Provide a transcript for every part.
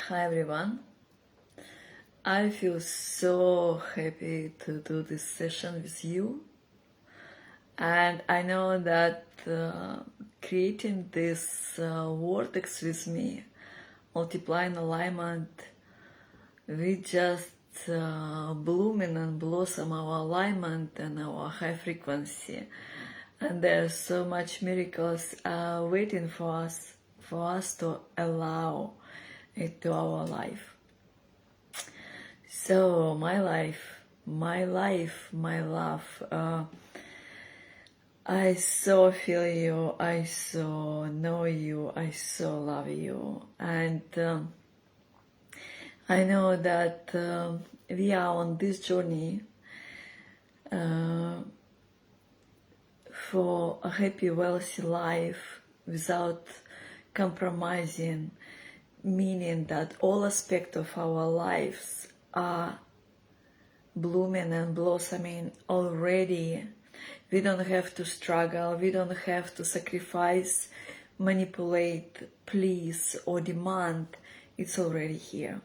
Hi everyone. I feel so happy to do this session with you, and I know that creating this vortex with me, multiplying alignment, we just blooming and blossom our alignment and our high frequency, and there's so much miracles waiting for us to allow it to our life. So my life, my love, I so feel you, I so know you, I so love you, and I know that we are on this journey for a happy, wealthy life without compromising, meaning that all aspects of our lives are blooming and blossoming already. We don't have to struggle, we don't have to sacrifice, manipulate, please, or demand. It's already here.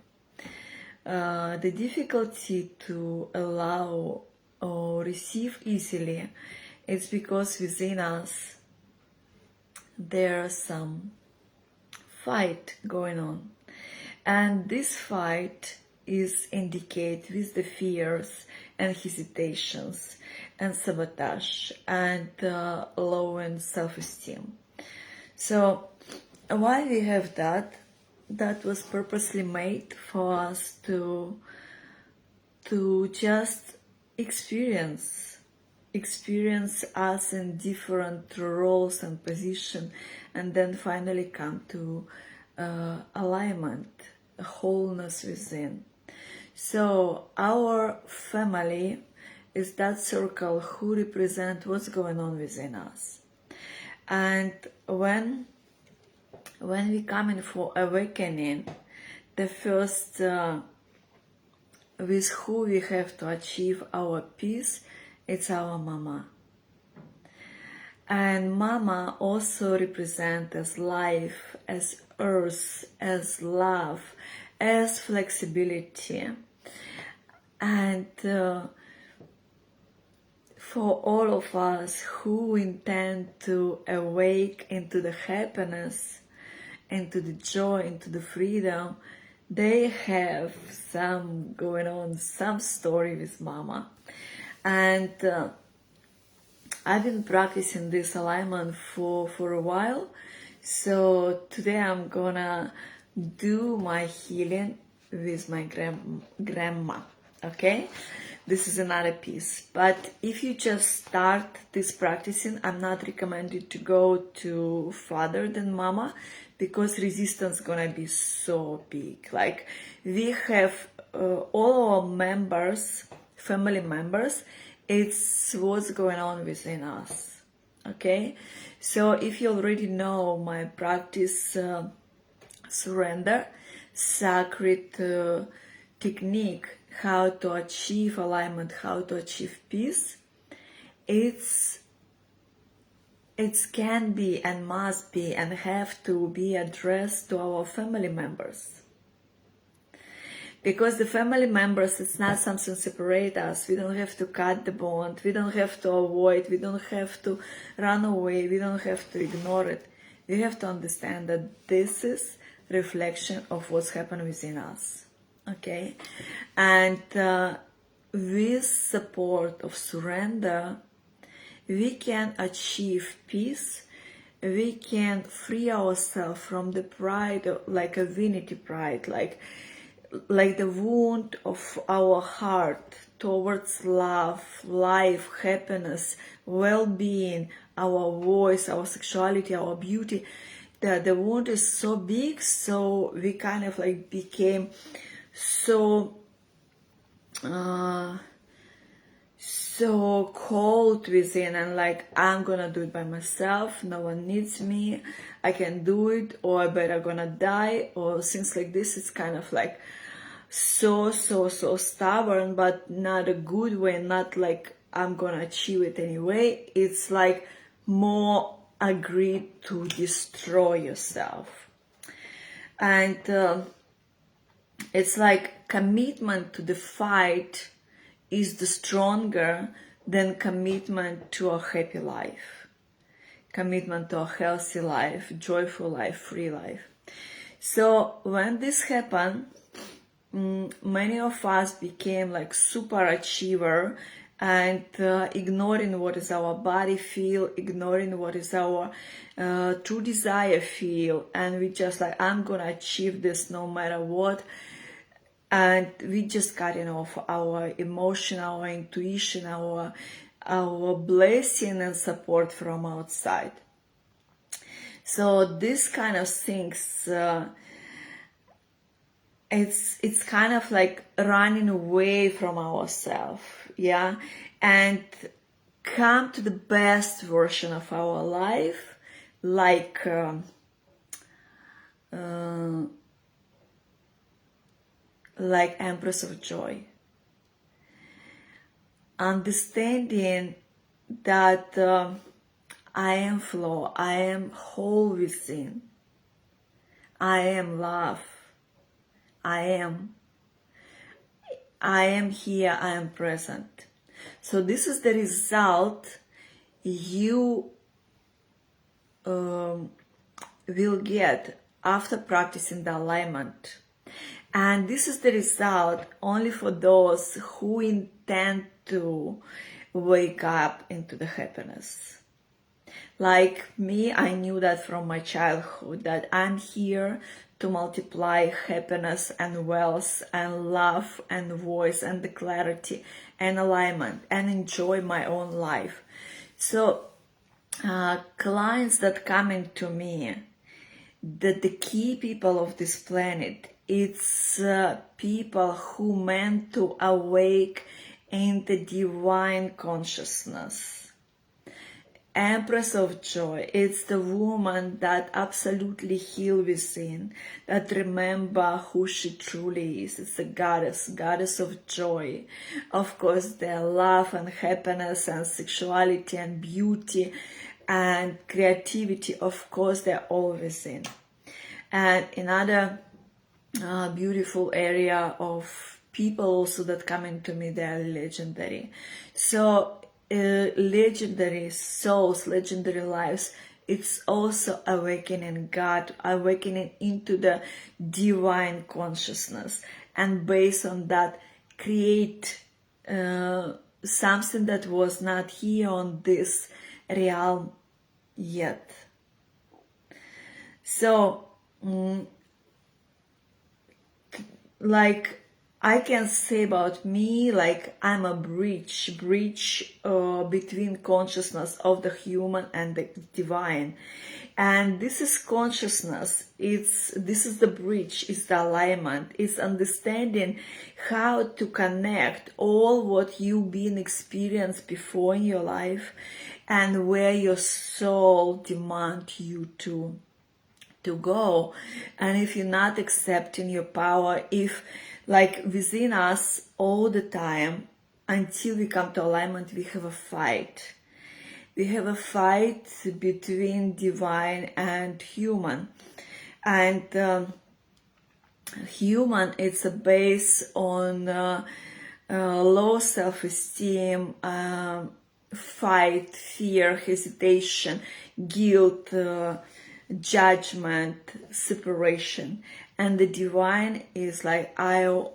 The difficulty to allow or receive easily is because within us there's some fight going on, and this fight is indicated with the fears and hesitations and sabotage and low in self-esteem. So why we have that was purposely made for us to just experience us in different roles and positions, and then finally come to alignment, wholeness within. So our family is that circle who represent what's going on within us. And when we come in for awakening, the first with who we have to achieve our peace, it's our mama. And mama also represents as life, as earth, as love, as flexibility. And for all of us who intend to awake into the happiness, into the joy, into the freedom, they have some going on, some story with mama. And I've been practicing this alignment for a while. So today I'm gonna do my healing with my grandma, okay? This is another piece. But if you just start this practicing, I'm not recommended to go to further than mama, because resistance gonna be so big. Like, we have all our members, family members, it's what's going on within us, okay? So if you already know my practice, surrender, sacred technique, how to achieve alignment, how to achieve peace, it can be and must be and have to be addressed to our family members. Because the family members, it's not something separate us. We don't have to cut the bond. We don't have to avoid. We don't have to run away. We don't have to ignore it. We have to understand that this is reflection of what's happened within us. Okay? And with support of surrender, we can achieve peace. We can free ourselves from the pride, like a vanity pride, like the wound of our heart towards love, life, happiness, well-being, our voice, our sexuality, our beauty. The wound is so big, so we kind of like became so cold within, and like, I'm gonna do it by myself, no one needs me, I can do it, or I better gonna die, or things like this. It's kind of like so stubborn, but not a good way, not like I'm gonna achieve it anyway. It's like more agreed to destroy yourself. And it's like commitment to the fight is the stronger than commitment to a happy life, commitment to a healthy life, joyful life, free life. So when this happened, many of us became like super achiever and ignoring what is our body feel, ignoring what is our true desire feel, and we just like, I'm gonna achieve this no matter what. And we just cutting off our emotion, our intuition, our blessing and support from outside. So this kind of things, it's kind of like running away from ourselves, yeah, and come to the best version of our life, like Empress of Joy. Understanding that I am flow, I am whole within, I am love, I am here, I am present. So this is the result you will get after practicing the alignment. And this is the result only for those who intend to wake up into the happiness. Like me, I knew that from my childhood, that I'm here to multiply happiness and wealth and love and voice and the clarity and alignment and enjoy my own life. So clients that come into me, that the key people of this planet, it's people who meant to awake in the divine consciousness. Empress of Joy, it's the woman that absolutely heal within, that remember who she truly is. It's a goddess of joy. Of course, their love and happiness and sexuality and beauty and creativity, of course, they're all within. And another beautiful area of people also that come into me, they are legendary. So legendary souls, legendary lives, it's also awakening God, awakening into the divine consciousness, and based on that create something that was not here on this realm yet. So like I can say about me, like I'm a bridge between consciousness of the human and the divine. And this is consciousness, this is the bridge, it's the alignment, it's understanding how to connect all what you've been experienced before in your life and where your soul demands you to go. And if you're not accepting your power, if like within us all the time, until we come to alignment, we have a fight. We have a fight between divine and human. And human, it's a base on low self-esteem, fight, fear, hesitation, guilt, judgment, separation. And the divine is like, I'm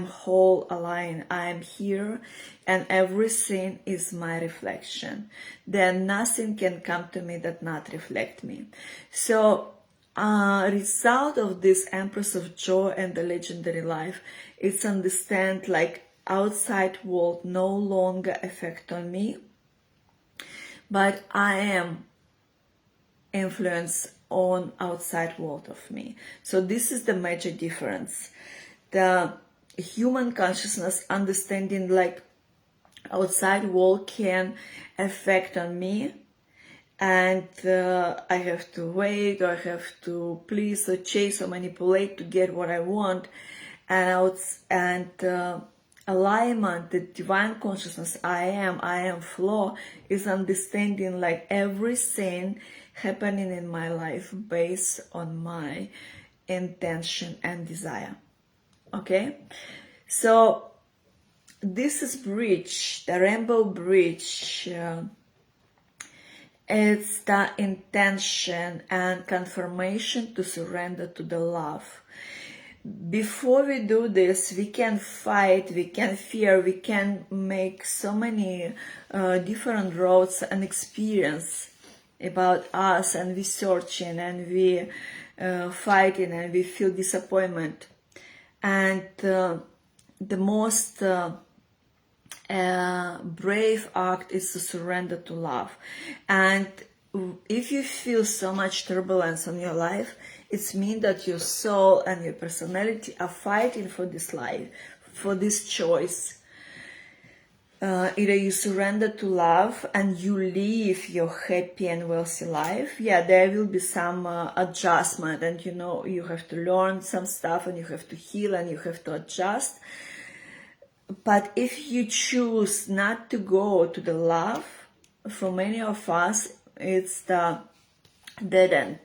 whole, aligned, I'm here, and everything is my reflection. Then nothing can come to me that not reflect me. So result of this Empress of Joy and the legendary life, it's understand like outside world no longer affect on me, but I am influence on outside world of me. So this is the major difference. The human consciousness understanding like outside world can affect on me, and I have to wait, or I have to please or chase or manipulate to get what I want. And alignment, the divine consciousness, I am flow, is understanding like everything happening in my life based on my intention and desire. Okay, so this is bridge, the rainbow bridge. It's the intention and confirmation to surrender to the love. Before we do this, we can fight, we can fear, we can make so many different roads and experience about us, and we searching and we fighting and we feel disappointment. And the most brave act is to surrender to love. And if you feel so much turbulence in your life, it means that your soul and your personality are fighting for this life, for this choice. Either you surrender to love and you live your happy and wealthy life. Yeah, there will be some adjustment, and you have to learn some stuff, and you have to heal, and you have to adjust. But if you choose not to go to the love, for many of us, it's the dead end.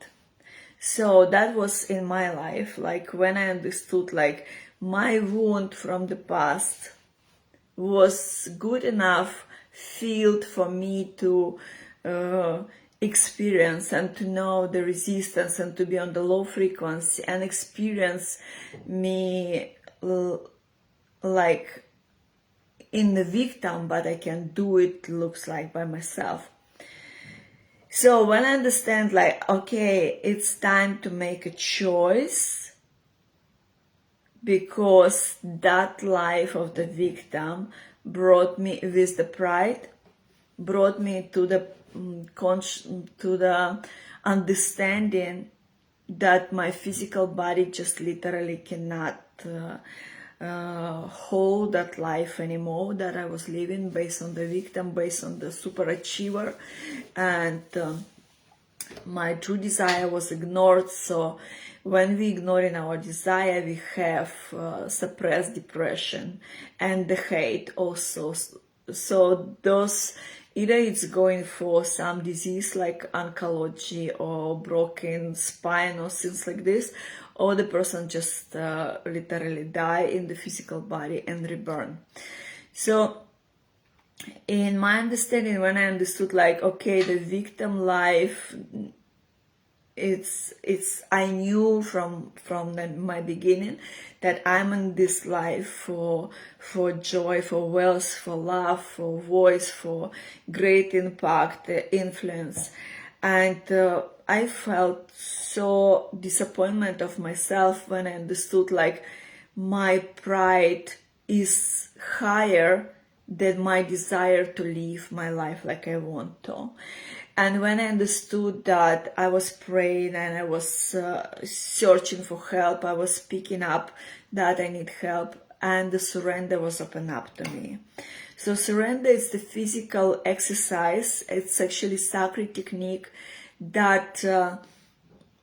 So that was in my life, like when I understood like my wound from the past was good enough field for me to experience and to know the resistance and to be on the low frequency and experience me like in the victim, but I can do it, looks like, by myself. So when I understand like, okay, it's time to make a choice, because that life of the victim brought me with the pride, brought me to the understanding that my physical body just literally cannot hold that life anymore that I was living based on the victim, based on the super achiever, and my true desire was ignored. So when we ignoring our desire, we have suppressed depression and the hate also. So those, either it's going for some disease like oncology or broken spine or things like this, or the person just literally die in the physical body and reborn. So in my understanding, when I understood like, okay, the victim life, I knew from my beginning that I'm in this life for joy, for wealth, for love, for voice, for great impact, influence. And I felt so disappointment of myself when I understood like my pride is higher than my desire to live my life like I want to. And when I understood that, I was praying and I was searching for help. I was speaking up that I need help, and the surrender was open up to me. So surrender is the physical exercise. It's actually sacred technique that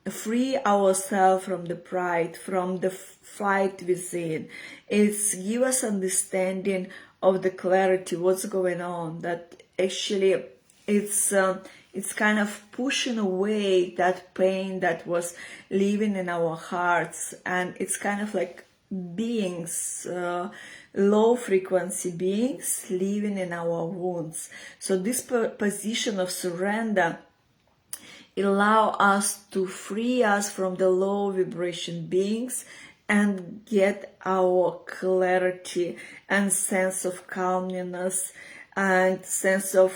free ourselves from the pride, from the fight within. It's give us understanding of the clarity, what's going on, that actually it's kind of pushing away that pain that was living in our hearts, and it's kind of like beings, low frequency beings living in our wounds. So this position of surrender allow us to free us from the low vibration beings and get our clarity and sense of calmness and sense of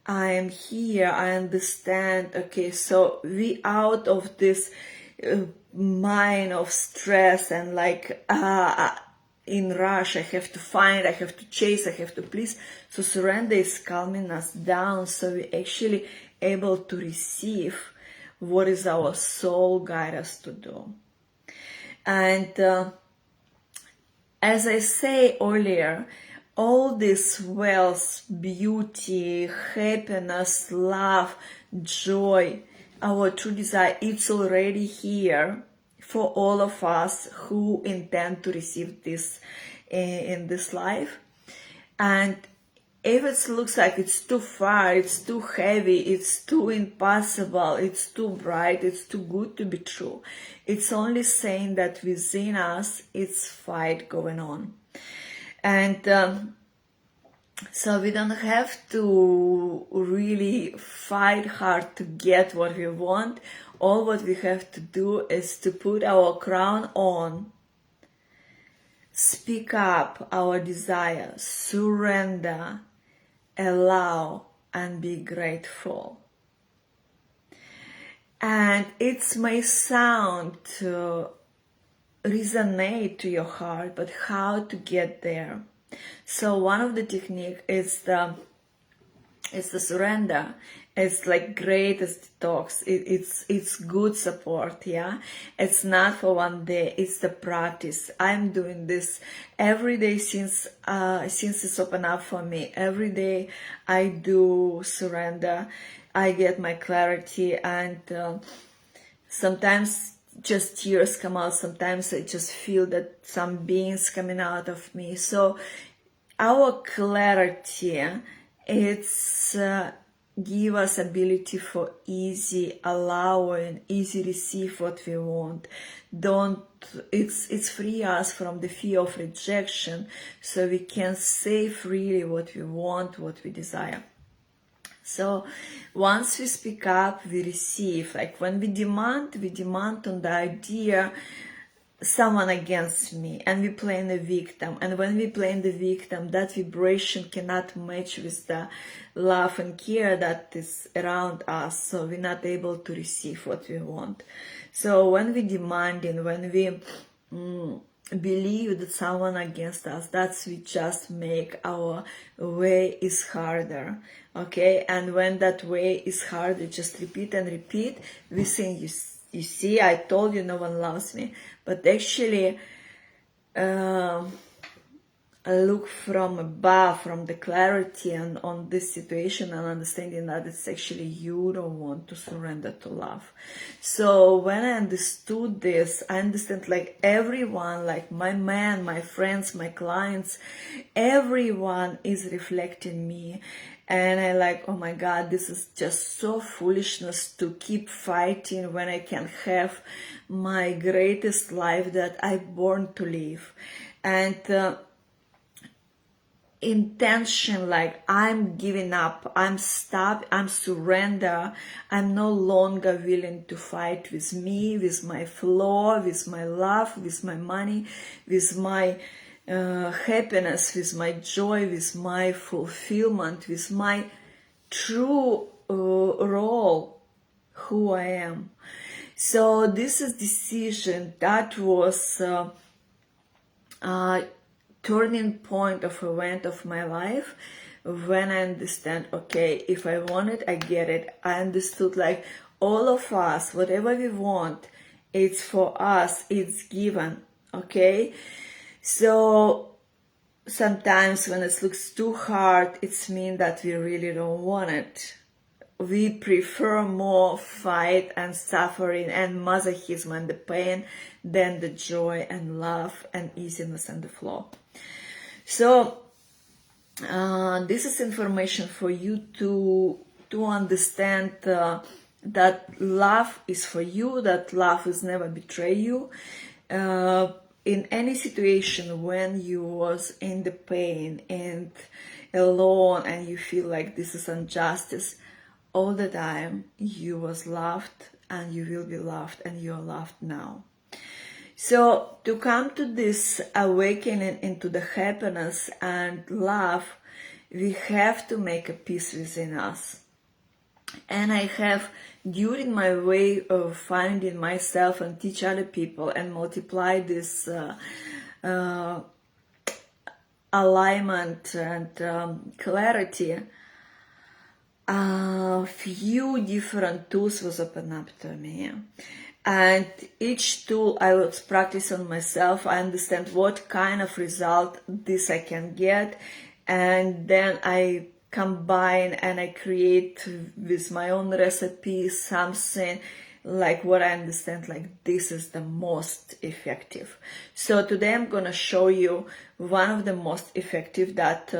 I am here, I understand. Okay, so we out of this mind of stress and like in rush, I have to find, I have to chase, I have to please. So surrender is calming us down, so we actually able to receive what is our soul guide us to do. And as I say earlier, all this wealth, beauty, happiness, love, joy, our true desire, it's already here for all of us who intend to receive this in this life. And If it looks like it's too far, it's too heavy, it's too impossible, it's too bright, it's too good to be true, it's only saying that within us it's fight going on. And so we don't have to really fight hard to get what we want. All what we have to do is to put our crown on, speak up our desire, surrender, allow, and be grateful. And it may sound to resonate to your heart, but how to get there? So one of the technique is the surrender. It's like greatest detox. It's good support, yeah. It's not for one day. It's the practice. I'm doing this every day since it's open up for me. Every day I do surrender. I get my clarity, and sometimes just tears come out. Sometimes I just feel that some beings coming out of me. So our clarity, it's give us ability for easy allowing, easy receive what we want. It's free us from the fear of rejection, so we can say freely what we want, what we desire. So once we speak up, we receive. Like when we demand on the idea someone against me, and we play the victim. And when we play the victim, that vibration cannot match with the love and care that is around us, so we're not able to receive what we want. So when we demanding, when we believe that someone against us, that's we just make our way is harder, okay? And when that way is harder, just repeat and repeat. We think, you see, I told you no one loves me. But actually, I look from above, from the clarity and on this situation, and understanding that it's actually you don't want to surrender to love. So when I understood this, I understand like everyone, like my man, my friends, my clients, everyone is reflecting me. And I like, oh my God, this is just so foolishness to keep fighting when I can have my greatest life that I'm born to live. And intention, like I'm giving up, I'm stopped, I'm surrender, I'm no longer willing to fight with me, with my flaw, with my love, with my money, with my happiness, with my joy, with my fulfillment, with my true role, who I am. So this is decision that was turning point of event of my life, when I understand, okay, if I want it, I get it. I understood like all of us, whatever we want, it's for us, it's given, okay? So sometimes when it looks too hard, it's mean that we really don't want it. We prefer more fight and suffering and masochism and the pain than the joy and love and easiness and the flow. So this is information for you to understand that love is for you, that love will never betray you. In any situation when you was in the pain and alone and you feel like this is injustice, all the time you was loved and you will be loved, and you are loved now. So to come to this awakening into the happiness and love, we have to make a peace within us. And I have, during my way of finding myself and teach other people and multiply this alignment and clarity, a few different tools was open up to me. And each tool I was practice on myself. I understand what kind of result this I can get, and then I combine and I create with my own recipe something like what I understand, like this is the most effective. So today I'm gonna show you one of the most effective that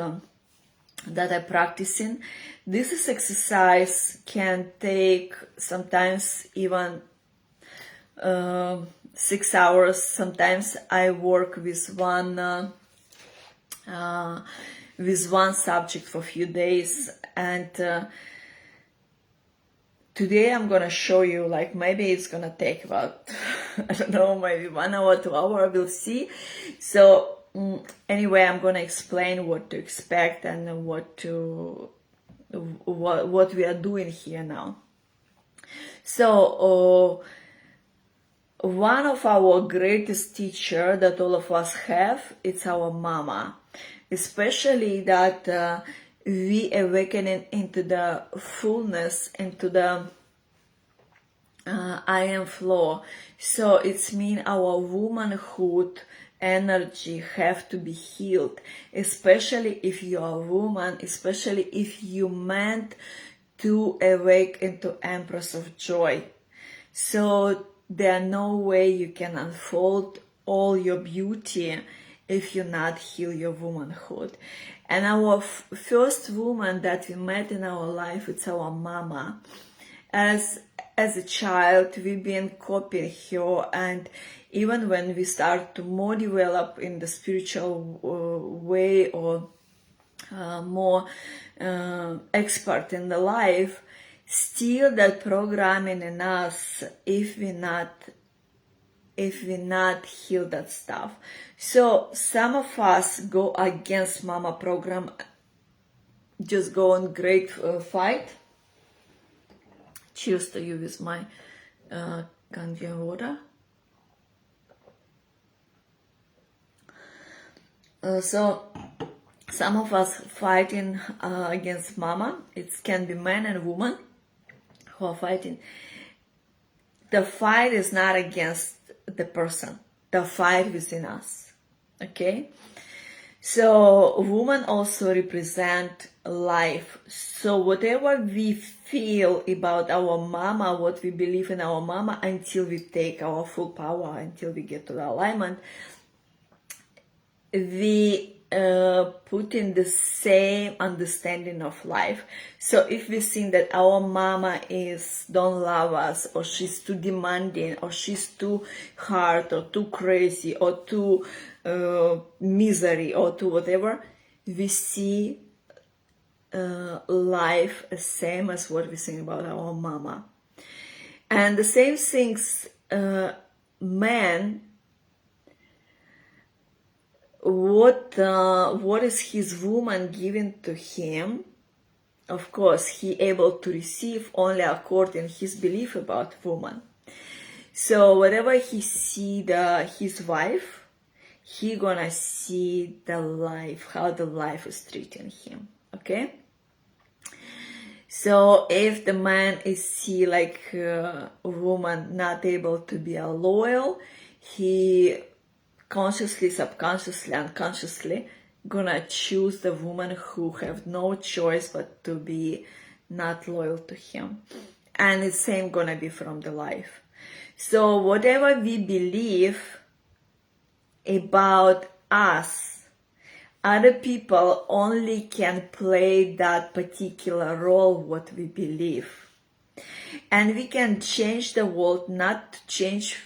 that I'm practicing. This is exercise can take sometimes even 6 hours. Sometimes I work with one subject for a few days, and today I'm gonna show you, like, maybe it's gonna take about I don't know, maybe 1 hour, 2 hours, we'll see. So anyway, I'm gonna explain what to expect and what we are doing here now. So one of our greatest teacher that all of us have, it's our mama, especially that we awakening into the fullness, into the I am flow. So it's mean our womanhood energy have to be healed, especially if you are a woman, especially if you meant to awake into Empress of Joy. So there no way you can unfold all your beauty if you not heal your womanhood. And our first woman that we met in our life, it's our mama. As a child, we've been copying her, and even when we start to more develop in the spiritual way, or more expert in the life, still that programming in us, if we not heal that stuff. So some of us go against mama program, just go on great fight. Cheers to you with my Kangen water. So some of us fighting against mama. It can be men and women who are fighting. The fight is not against the person. The fight within us. Okay? So women also represent life. So whatever we feel about our mama, what we believe in our mama, until we take our full power, until we get to the alignment, we put in the same understanding of life. So if we think that our mama don't love us, or she's too demanding, or she's too hard, or too crazy, or too misery, or too whatever, we see life the same as what we think about our mama. And the same things, man, what is his woman giving to him? Of course, he able to receive only according to his belief about woman. So whatever he see his wife, he gonna see the life, how the life is treating him. Okay. So if the man is see like a woman not able to be loyal, he consciously, subconsciously, unconsciously gonna choose the woman who have no choice but to be not loyal to him. And the same gonna be from the life. So whatever we believe about us, other people only can play that particular role what we believe. And we can change the world, not change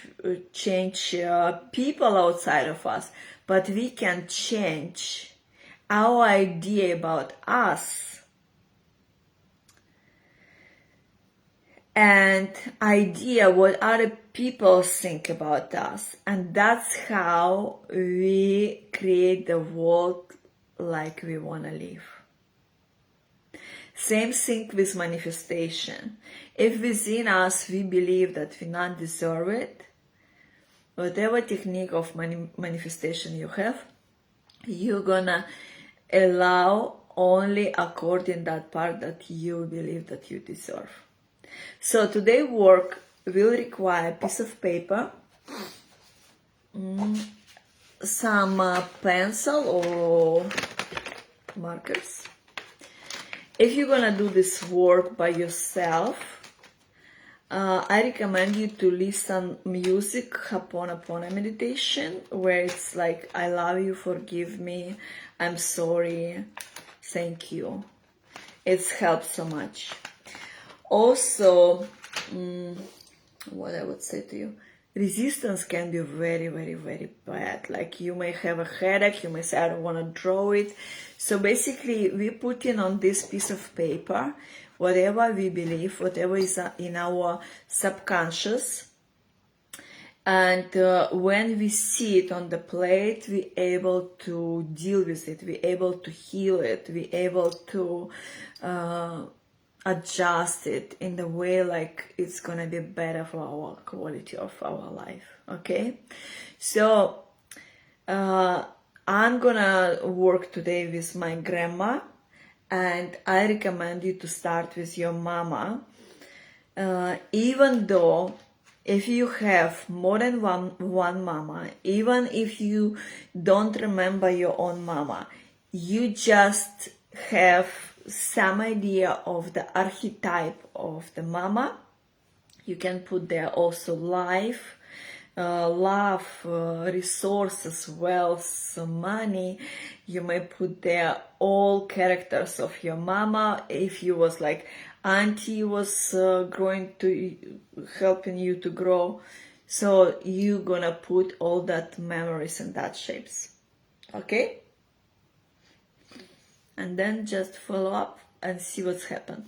people outside of us, but we can change our idea about us and idea what other people think about us. And that's how we create the world like we want to live. Same thing with manifestation. If within us we believe that we not deserve it, whatever technique of manifestation you have, you're gonna allow only according that part that you believe that you deserve. So today work will require a piece of paper, some pencil or markers. If you're gonna do this work by yourself, I recommend you to listen music, Ho'oponopono meditation, where it's like, I love you, forgive me, I'm sorry, Thank you. It's helped so much. Also, what I would say to you, resistance can be very, very, very bad. Like you may have a headache, you may say, I don't want to draw it. So basically, we put in on this piece of paper whatever we believe, whatever is in our subconscious. And when we see it on the plate, we're able to deal with it, we're able to heal it, we're able to adjust it in the way like it's gonna be better for our quality of our life. Okay, so I'm gonna work today with my grandma, and I recommend you to start with your mama, even though if you have more than one mama, even if you don't remember your own mama, you just have some idea of the archetype of the mama. You can put there also life, love, resources, wealth, money. You may put there all characters of your mama. If you was like auntie was growing to helping you to grow, so you gonna put all that memories in that shapes. Okay, and then just follow up and see what's happened.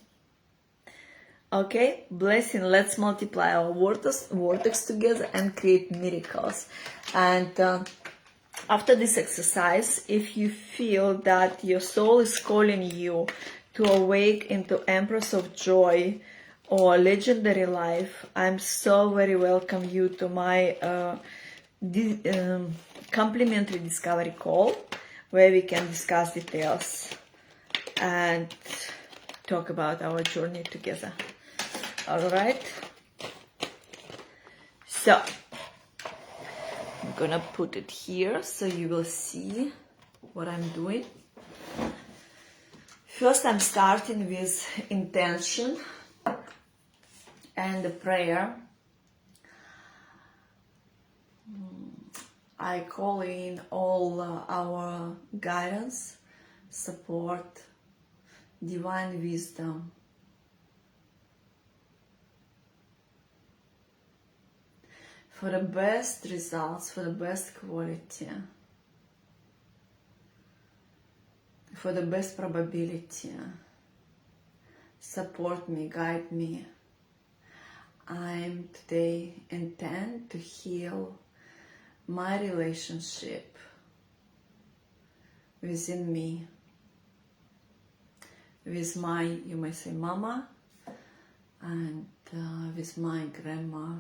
Okay, blessing, let's multiply our vortex together and create miracles. And after this exercise, if you feel that your soul is calling you to awake into Empress of Joy or Legendary Life, I'm so very welcome you to my complimentary discovery call, where we can discuss details and talk about our journey together. All right, so I'm gonna put it here so you will see what I'm doing. First, I'm starting with intention and the prayer. I call in all our guidance, support, divine wisdom, for the best results, for the best quality, for the best probability. Support me, guide me. I'm today intent to heal my relationship within me, with my, you may say, mama, and with my grandma.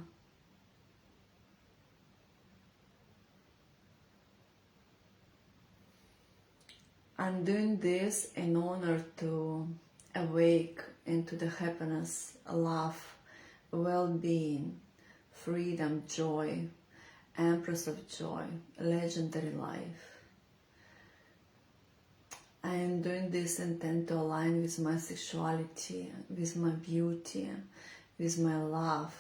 I'm doing this in order to awake into the happiness, love, well-being, freedom, joy, Empress of Joy, Legendary Life. I am doing this intent to align with my sexuality, with my beauty, with my love,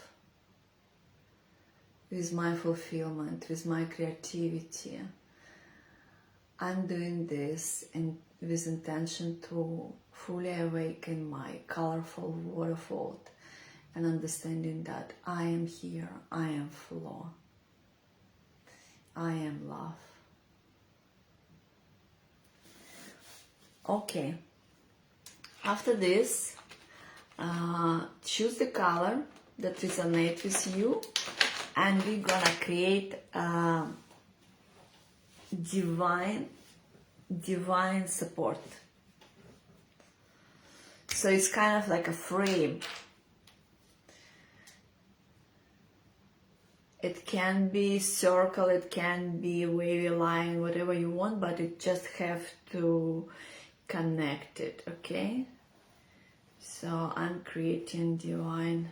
with my fulfillment, with my creativity. I'm doing this with intention to fully awaken my colorful waterfall and understanding that I am here, I am flow, I am love. Okay, after this, choose the color that resonates with you, and we're gonna create divine support. So it's kind of like a frame. It can be circle, it can be wavy line, whatever you want, but it just have to connect it, okay? So I'm creating divine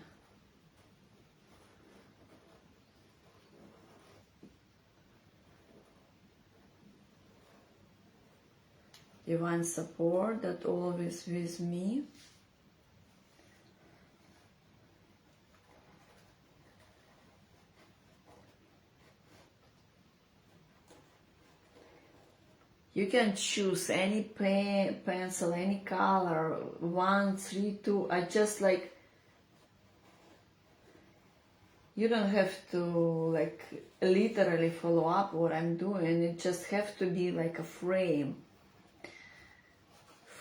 support that always with me. You can choose any pencil, any color, 1, 3, 2. I just like, you don't have to like literally follow up what I'm doing. It just have to be like a frame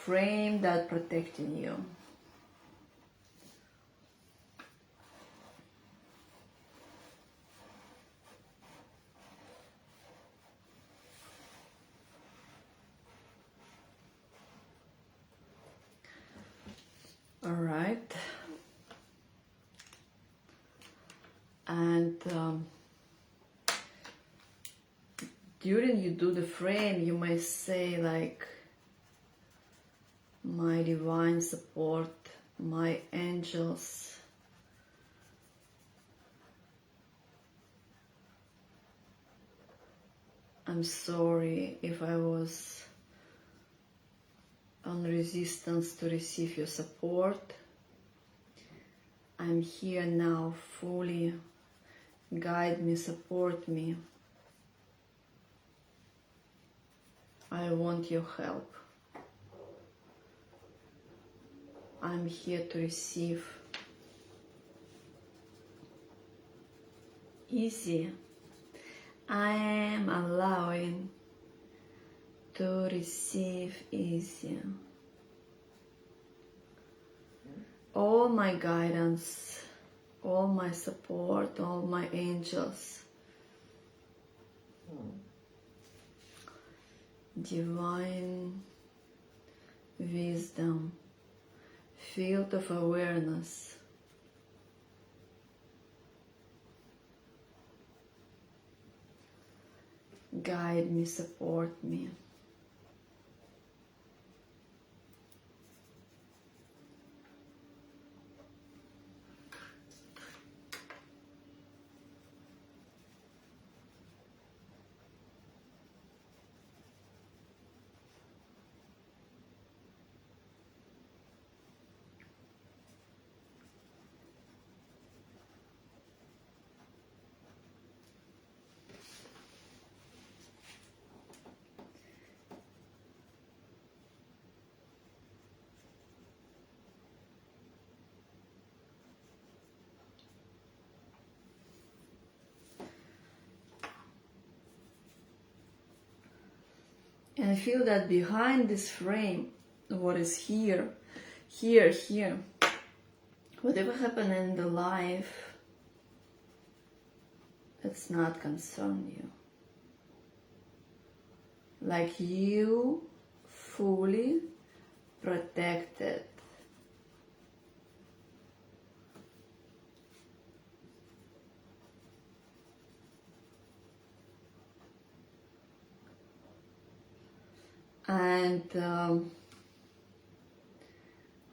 that protecting you. All right. And during you do the frame, you may say like, my divine support, my angels, I'm sorry if I was on resistance to receive your support. I'm here now, fully guide me, support me. I want your help. I'm here to receive. Easy. I am allowing to receive easy. All my guidance, all my support, all my angels, divine wisdom, field of awareness, guide me, support me. And I feel that behind this frame, what is here, whatever happened in the life, it's not concern you. Like you fully protected. And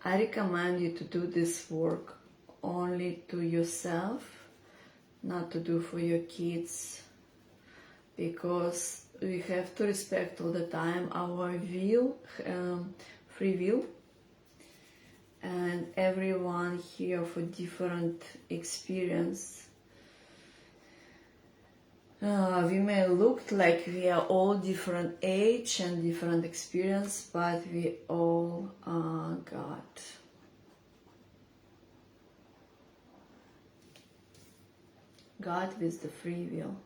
I recommend you to do this work only to yourself, not to do for your kids, because we have to respect all the time our will, free will, and everyone here for different experience. We may look like we are all different age and different experience, but we all are God. God with the free will.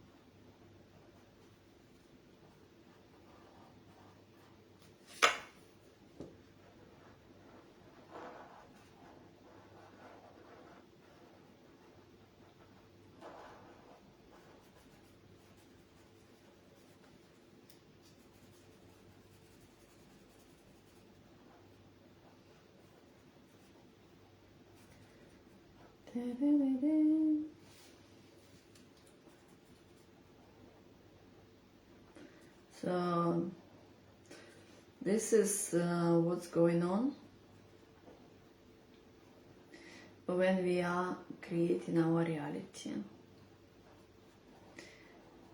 So this is what's going on when we are creating our reality.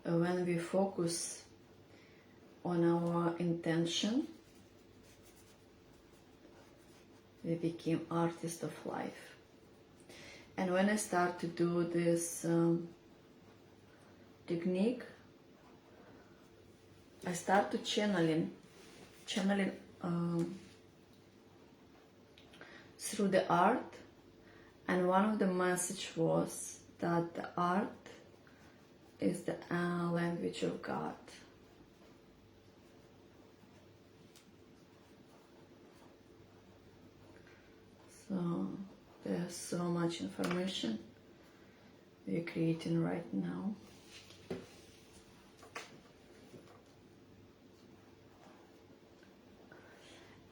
When we focus on our intention, we become artists of life. And when I start to do this technique, I started channeling through the art, and one of the message was that the art is the language of God. So there's so much information we're creating right now.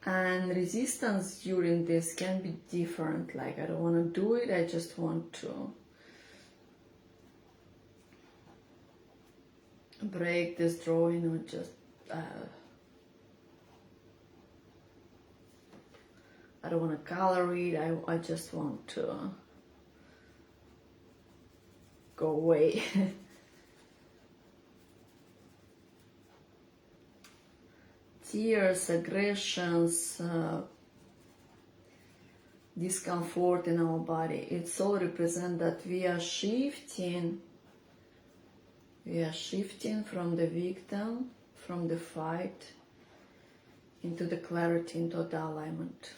And resistance during this can be different. Like, I don't want to do it, I just want to break this drawing, or just I don't want to color it, I just want to go away. Tears, aggressions, discomfort in our body, it's all represent that we are shifting from the victim, from the fight, into the clarity, into the alignment.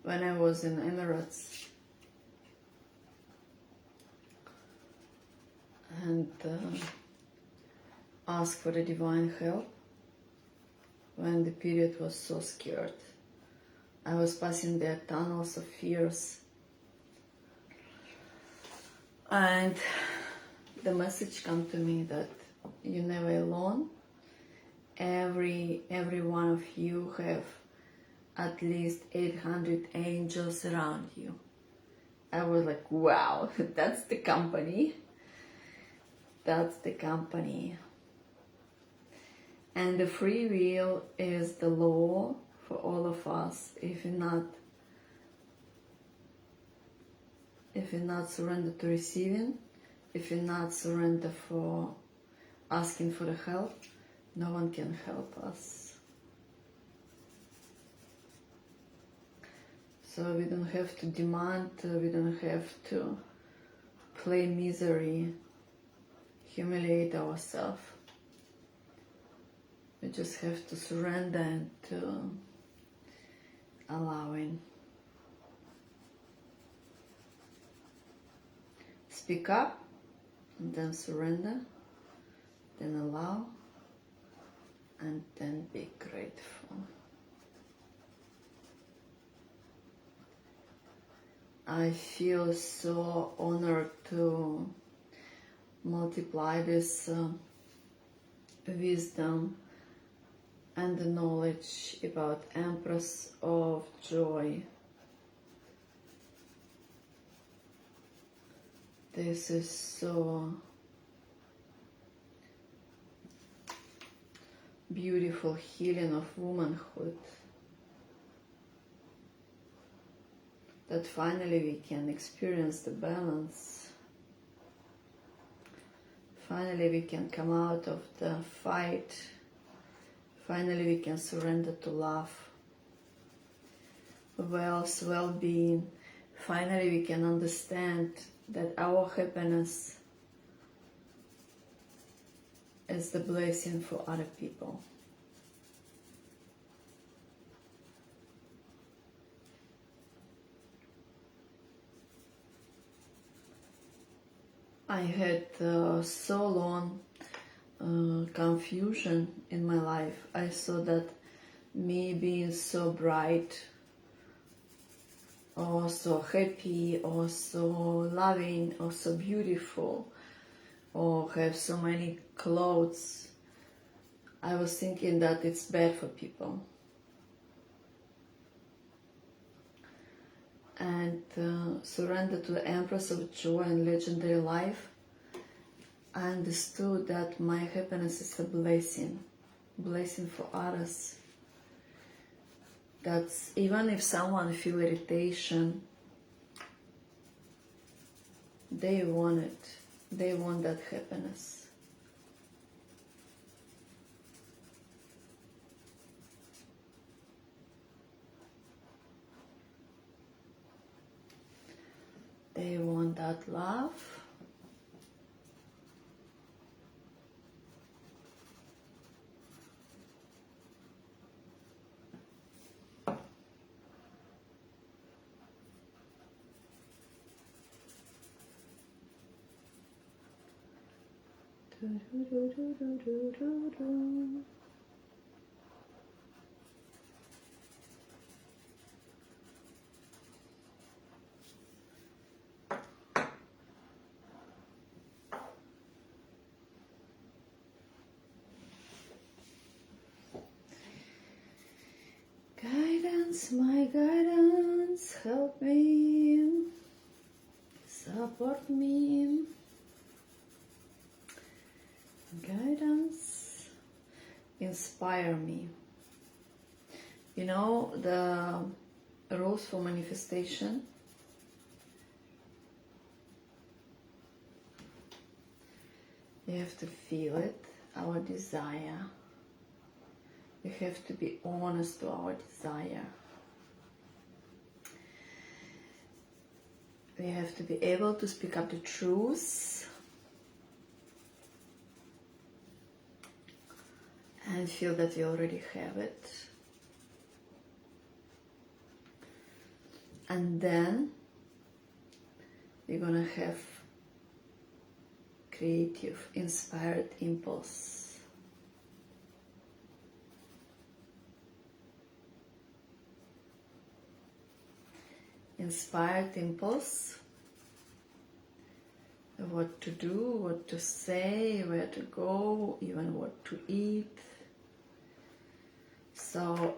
When I was in Emirates and asked for the divine help, when the period was so scared, I was passing the tunnels of fears, and the message came to me that you're never alone. Every one of you have at least 800 angels around you. I was like, wow, that's the company. That's the company. And the free will is the law for all of us. If you're not surrendered to receiving, if you're not surrendered for asking for the help, no one can help us. So we don't have to demand, we don't have to play misery, humiliate ourselves. We just have to surrender and to allowing. Speak up, and then surrender, then allow, and then be grateful. I feel so honored to multiply this wisdom and the knowledge about Empress of Joy. This is so beautiful healing of womanhood. That finally we can experience the balance. Finally we can come out of the fight. Finally we can surrender to love, wealth, well-being. Finally we can understand that our happiness is the blessing for other people. I had so long confusion in my life. I saw that me being so bright, or so happy, or so loving, or so beautiful, or have so many clothes, I was thinking that it's bad for people. And surrender to the Empress of Joy and Legendary Life, I understood that my happiness is a blessing for others. That's even if someone feel irritation, they want it. They want that happiness. They want that love. Guidance, my guidance, help me, support me. Guidance, inspire me. You know the rules for manifestation? You have to feel it, our desire. We have to be honest to our desire. We have to be able to speak up the truth and feel that we already have it. And then we're gonna have creative, inspired impulse. Inspired impulse, what to do, what to say, where to go, even what to eat. So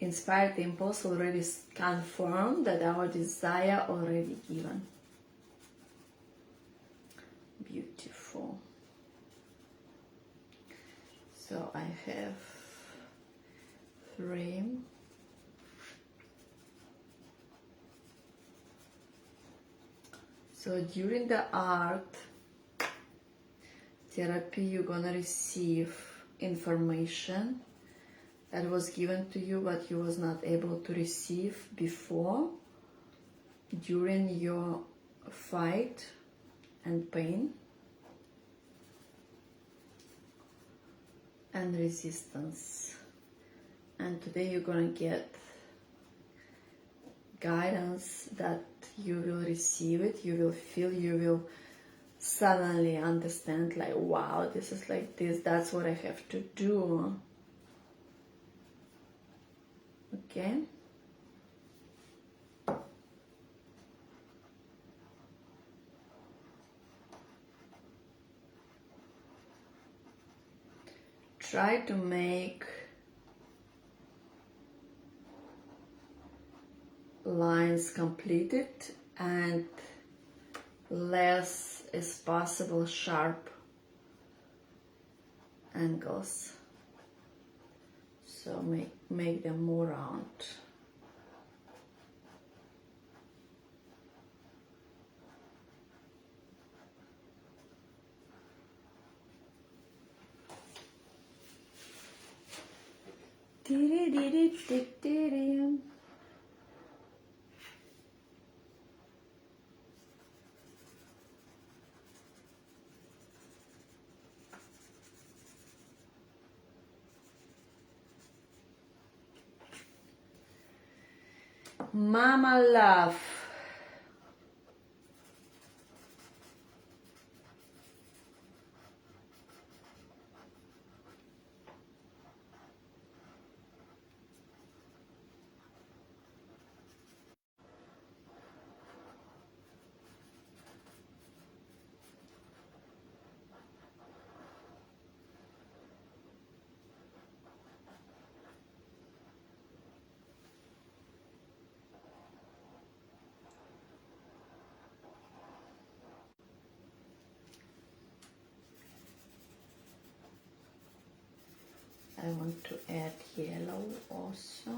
inspired impulse already confirmed that our desire already given. Beautiful. So I have 3. So during the art therapy, you're gonna receive information that was given to you but you was not able to receive before during your fight and pain and resistance. And today you're gonna get guidance that you will receive it, you will feel, you will suddenly understand, like, wow, this is like this, that's what I have to do. Okay? Try to make lines completed and less as possible sharp angles. So make them more round. Mama love. I want to add yellow also.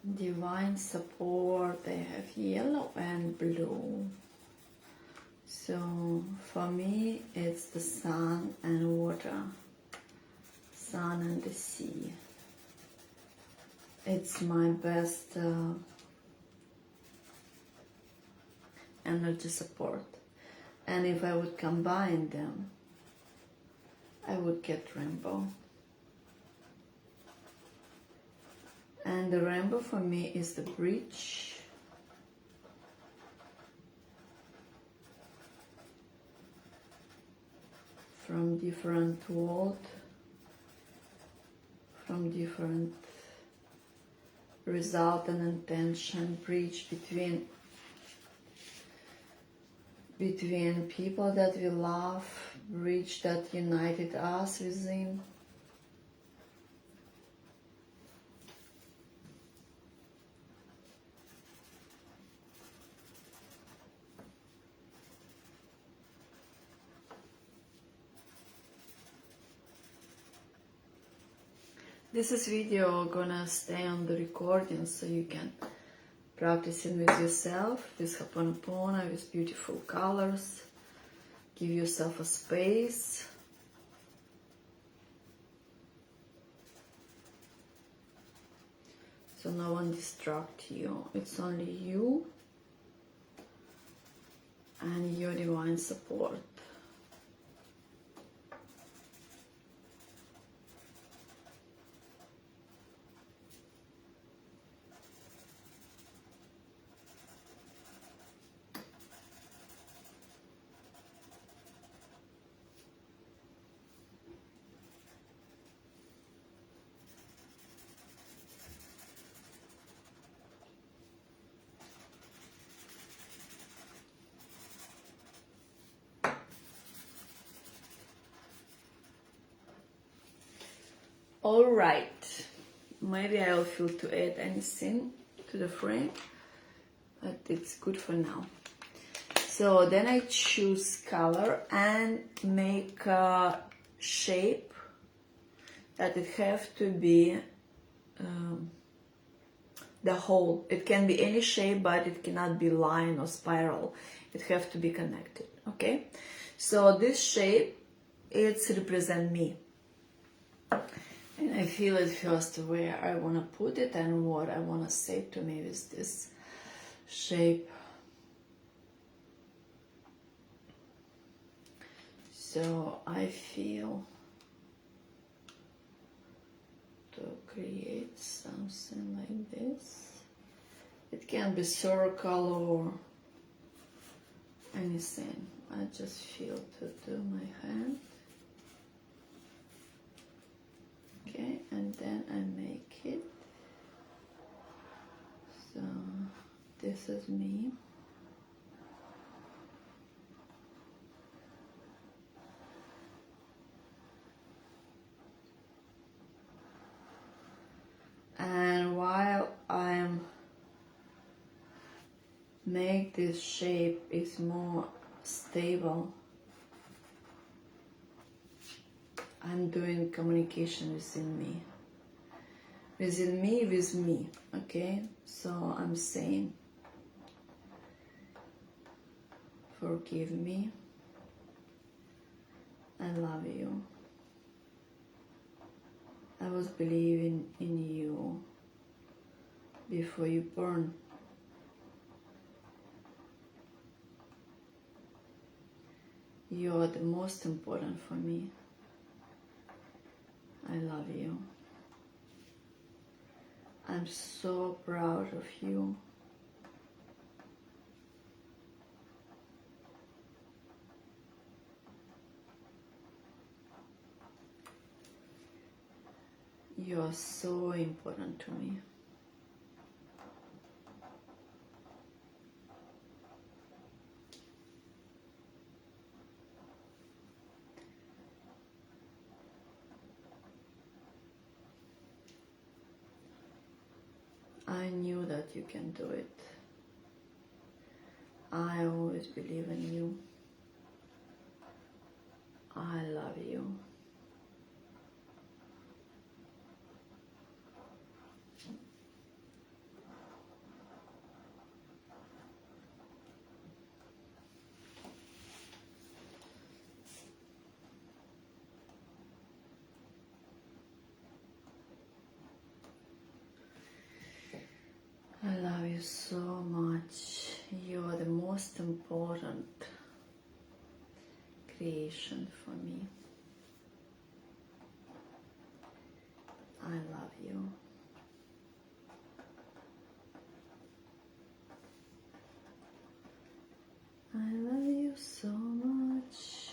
divine support. I have yellow and blue. So for me it's the sun and water, sun and the sea. It's my best energy support, and if I would combine them I would get rainbow. And the rainbow for me is the bridge from different world, from different result and intention, bridge between people that we love, bridge that united us within. This is video gonna stay on the recording so you can practice it with yourself, this Ho'oponopono with beautiful colors. Give yourself a space. So no one distract you. It's only you and your divine support. Alright, maybe I'll feel to add anything to the frame, but it's good for now. So then I choose color and make a shape that it have to be the whole. It can be any shape, but it cannot be line or spiral. It have to be connected, okay? So this shape, it's represent me. And I feel it first where I want to put it and what I want to say to me with this shape. So I feel to create something like this. It can be circle or anything. I just feel to do my hand. Okay, and then I make it. So this is me. And while I'm make this shape is more stable, I'm doing communication within me, with me, okay? So I'm saying, forgive me, I love you, I was believing in you before you born. You are the most important for me. I love you. I'm so proud of you. You are so important to me. I knew that you can do it. I always believe in you. I love you. so much. You are the most important creation for me. I love you. I love you so much.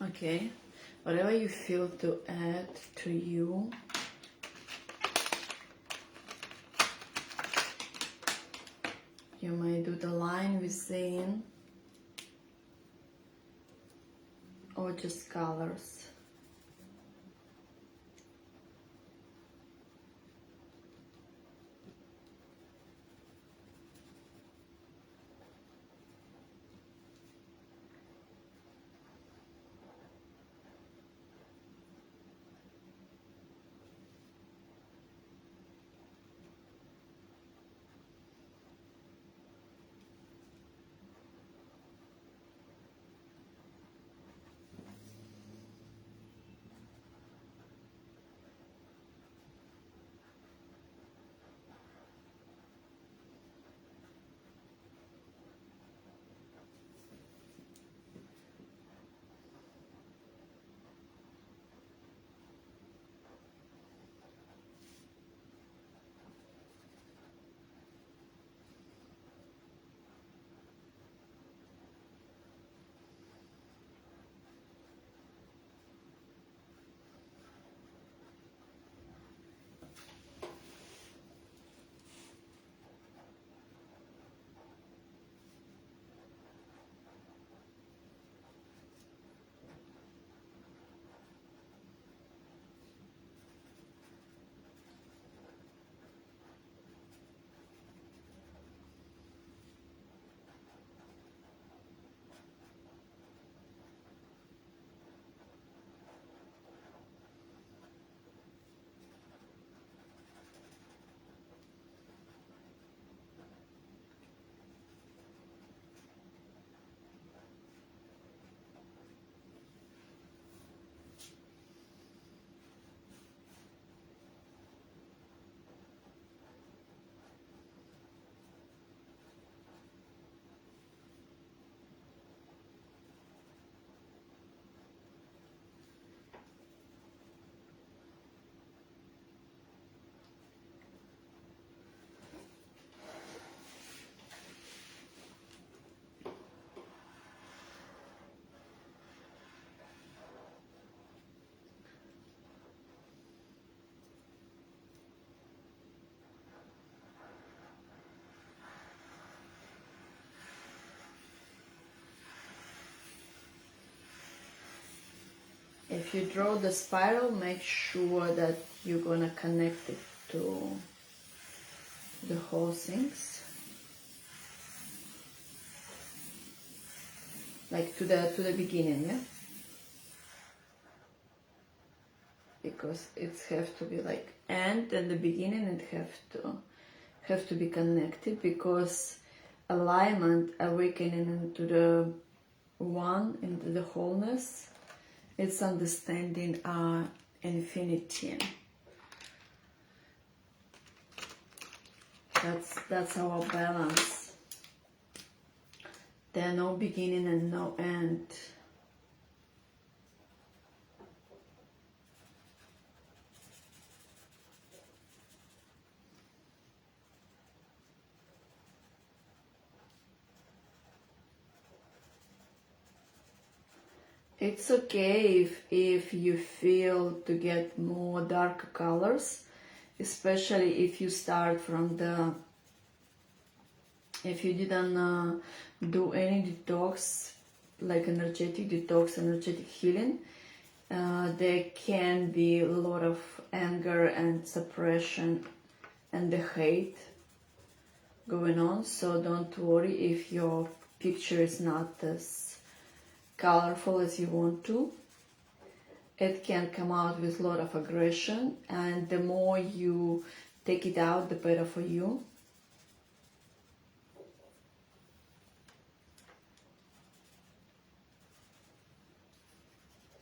Okay, whatever you feel to add to you, you may do the line within or just colors. If you draw the spiral, make sure that you're gonna connect it to the whole things, like to the beginning, yeah. Because it have to be like end and the beginning, and have to be connected, because alignment, awakening into the one, into the wholeness, it's understanding infinity. That's our balance. There are no beginning and no end. It's okay if you feel to get more dark colors, especially if you start from if you didn't do any detox, like energetic detox, energetic healing, there can be a lot of anger and suppression and the hate going on. So don't worry if your picture is not as colorful as you want to. It can come out with a lot of aggression, and the more you take it out, the better for you.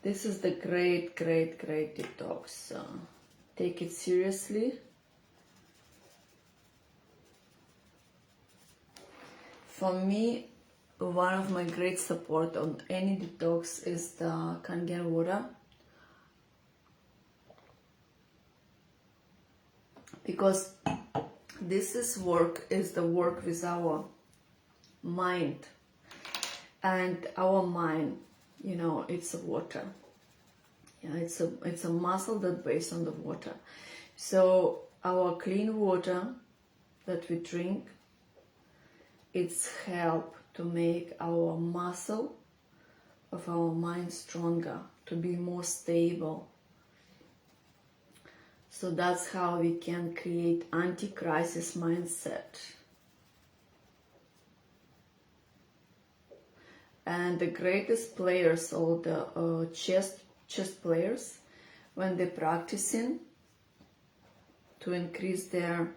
This is the great detox. So take it seriously. For me, one of my great support on any detox is the Kangen water. Because this is the work with our mind. And our mind, you know, it's water. Yeah, it's a muscle that based on the water. So our clean water that we drink, it's help to make our muscle of our mind stronger, to be more stable. So that's how we can create anti-crisis mindset. And the greatest players, or the chess players, when they're practicing to increase their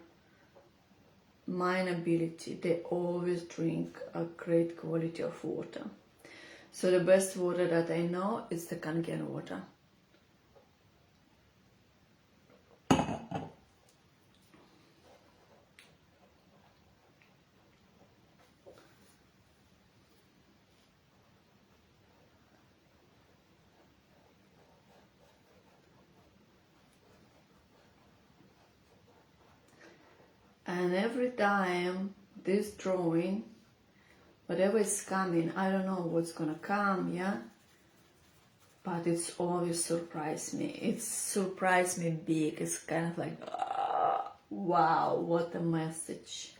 mind ability, they always drink a great quality of water. So the best water that I know is the Kangen water. And every time this drawing, whatever is coming, I don't know what's gonna come, yeah? But it's always surprised me. It's surprised me big. It's kind of like, wow, what a message.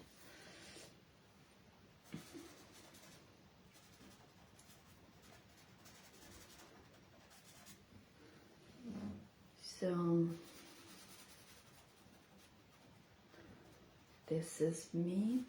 So, this is me.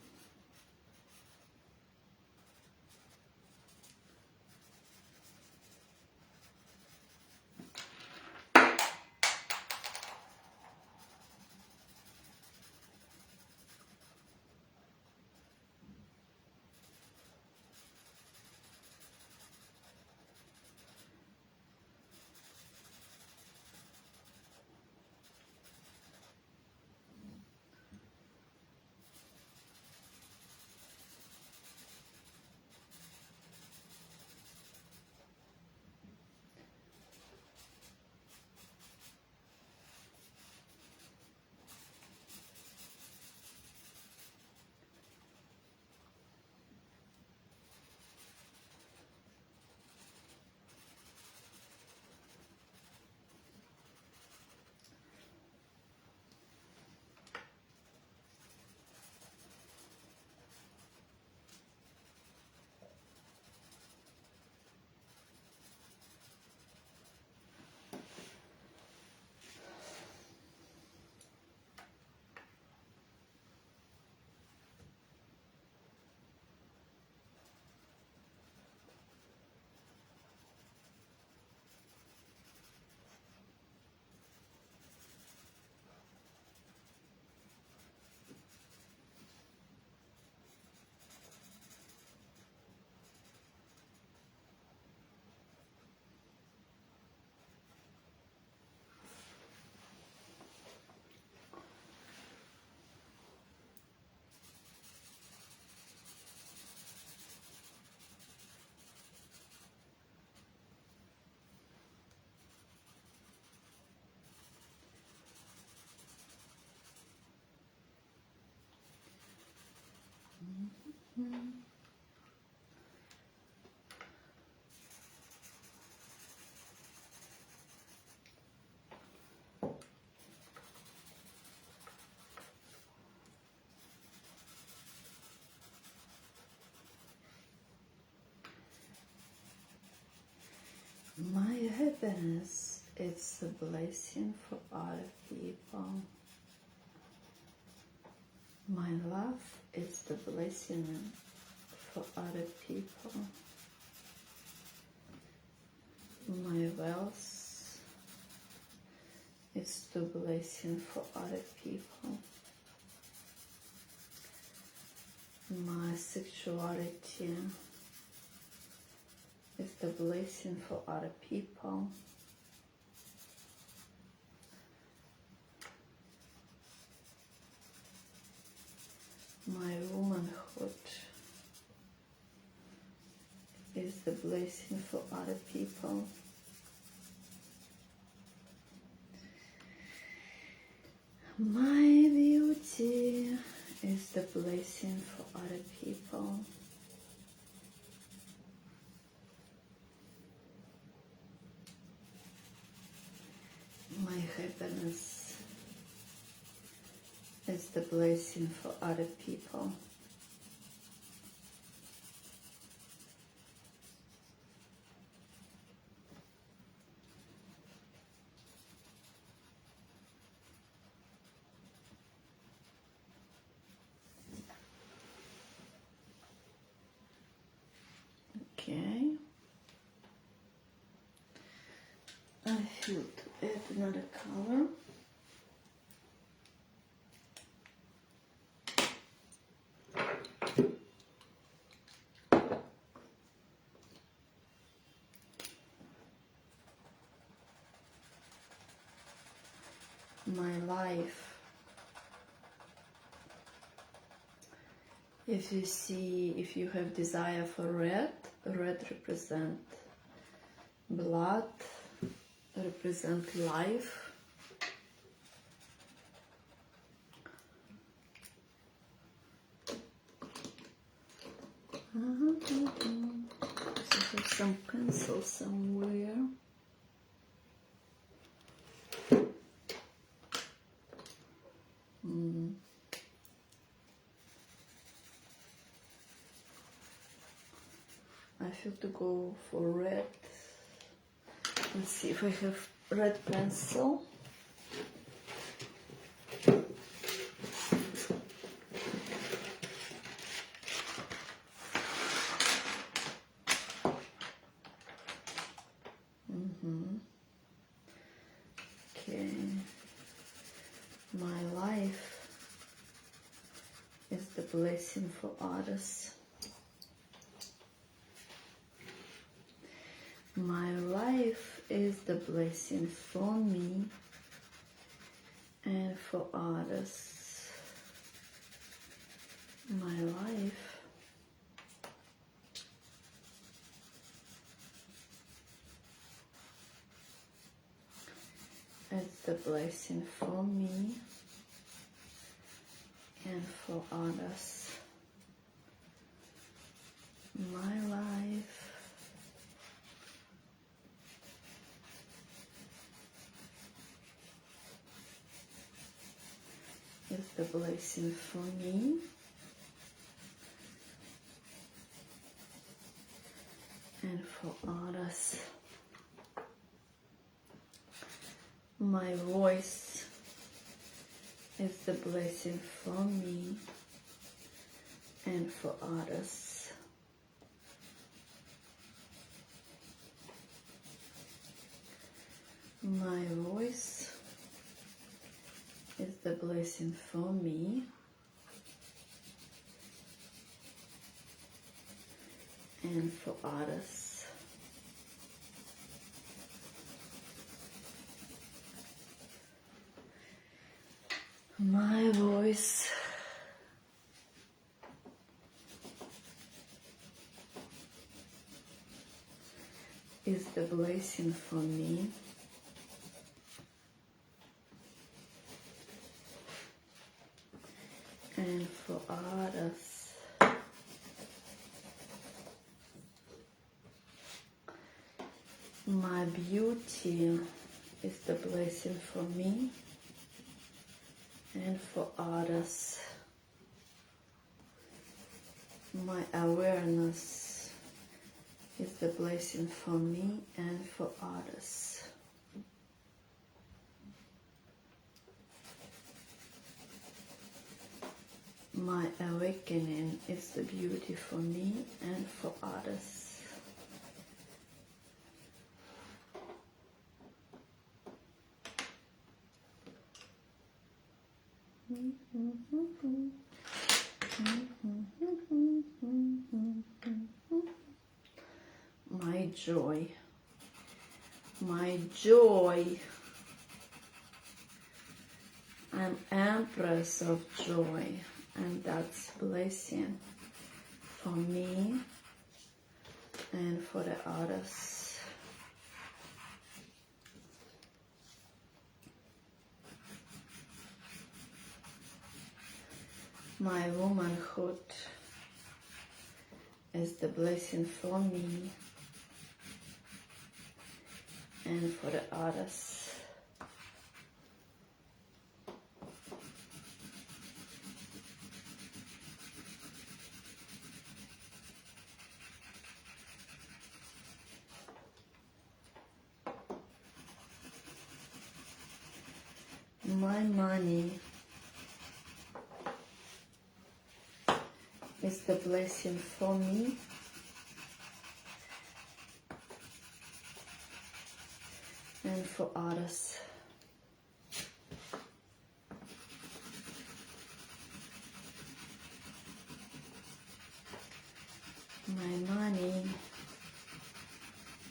My happiness, it's a blessing for other people. My love is the blessing for other people. My wealth, it's the blessing for other people. My sexuality, is the blessing for other people. My womanhood is the blessing for other people. My beauty is the blessing for other people. My happiness is the blessing for other people. Okay. I feel to add another color. My life. If you see, if you have desire for red, red represent blood, represent life. I have some pencil somewhere. I feel to go for red. Let's see if I have red pencil. Okay. My life is the blessing for others. My life is the blessing for me and for others. My life is the blessing for me and for others. My life is the blessing for me and for others. My voice is the blessing for me and for others. My voice is the blessing for me and for others. My voice is the blessing for me and for others. My beauty is the blessing for me and for others. My awareness is the blessing for me and for others. My awakening is the beauty for me and for others. My joy. My joy. I'm Empress of Joy, and that's blessing for me and for the others. My womanhood is the blessing for me and for the others. My money is the blessing for me and for others. My money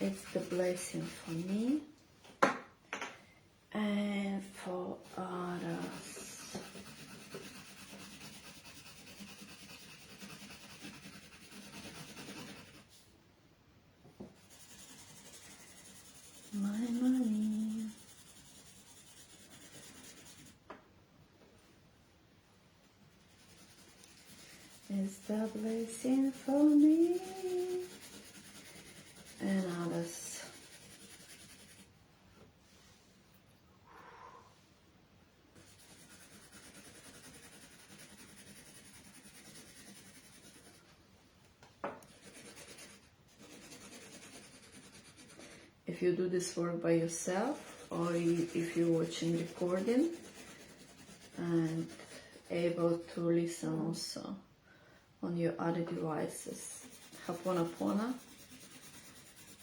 is the blessing for me and for others. My money is the blessing for me and others. If you do this work by yourself, or if you're watching recording and able to listen also on your other devices, Ho'oponopono,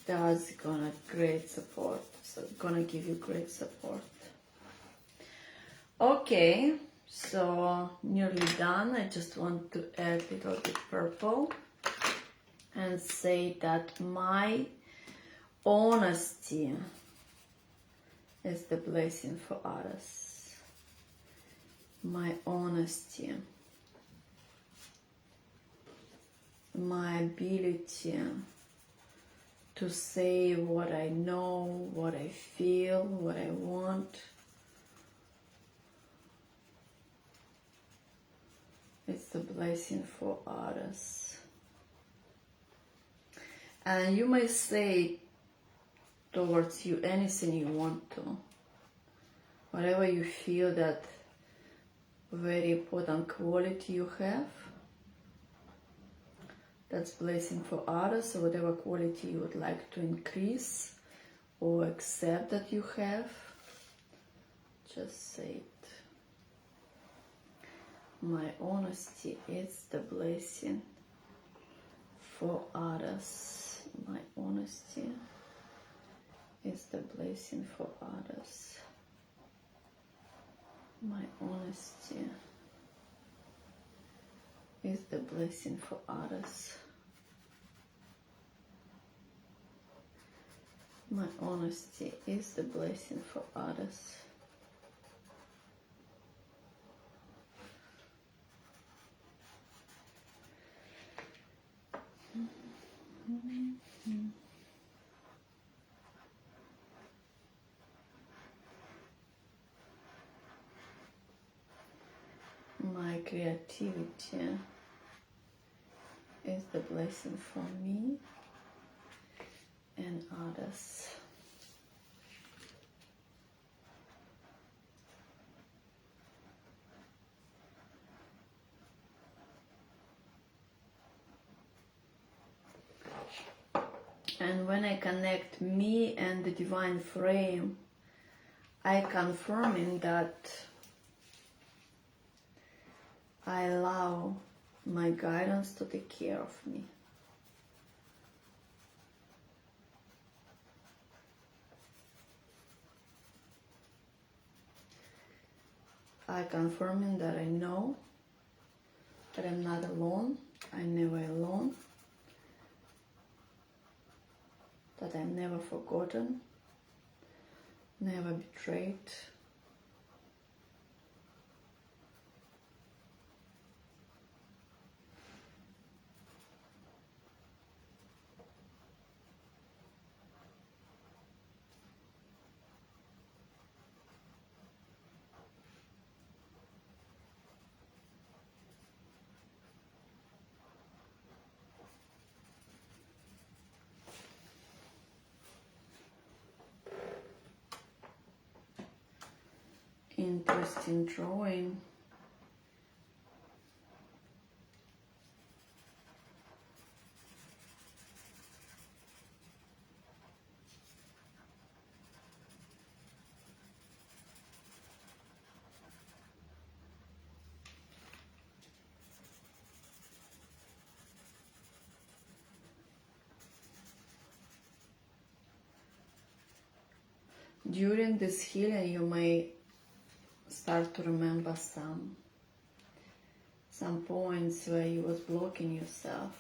that's gonna great support. So gonna give you great support. Okay, so nearly done. I just want to add a little bit purple and say that my honesty is the blessing for others. My honesty, my ability to say what I know, what I feel, what I want. It's the blessing for others. And you may say towards you anything you want to. Whatever you feel that very important quality you have, that's blessing for others. So whatever quality you would like to increase or accept that you have, just say it. My honesty is the blessing for others. My honesty is the blessing for others. My honesty is the blessing for others. My honesty is the blessing for others. My creativity is the blessing for me and others. And when I connect me and the divine frame, I confirming that I allow my guidance to take care of me. I confirming that I know that I'm not alone. I'm never alone. but I'm never forgotten, never betrayed. Interesting drawing. During this healing, you may start to remember some points where you was blocking yourself,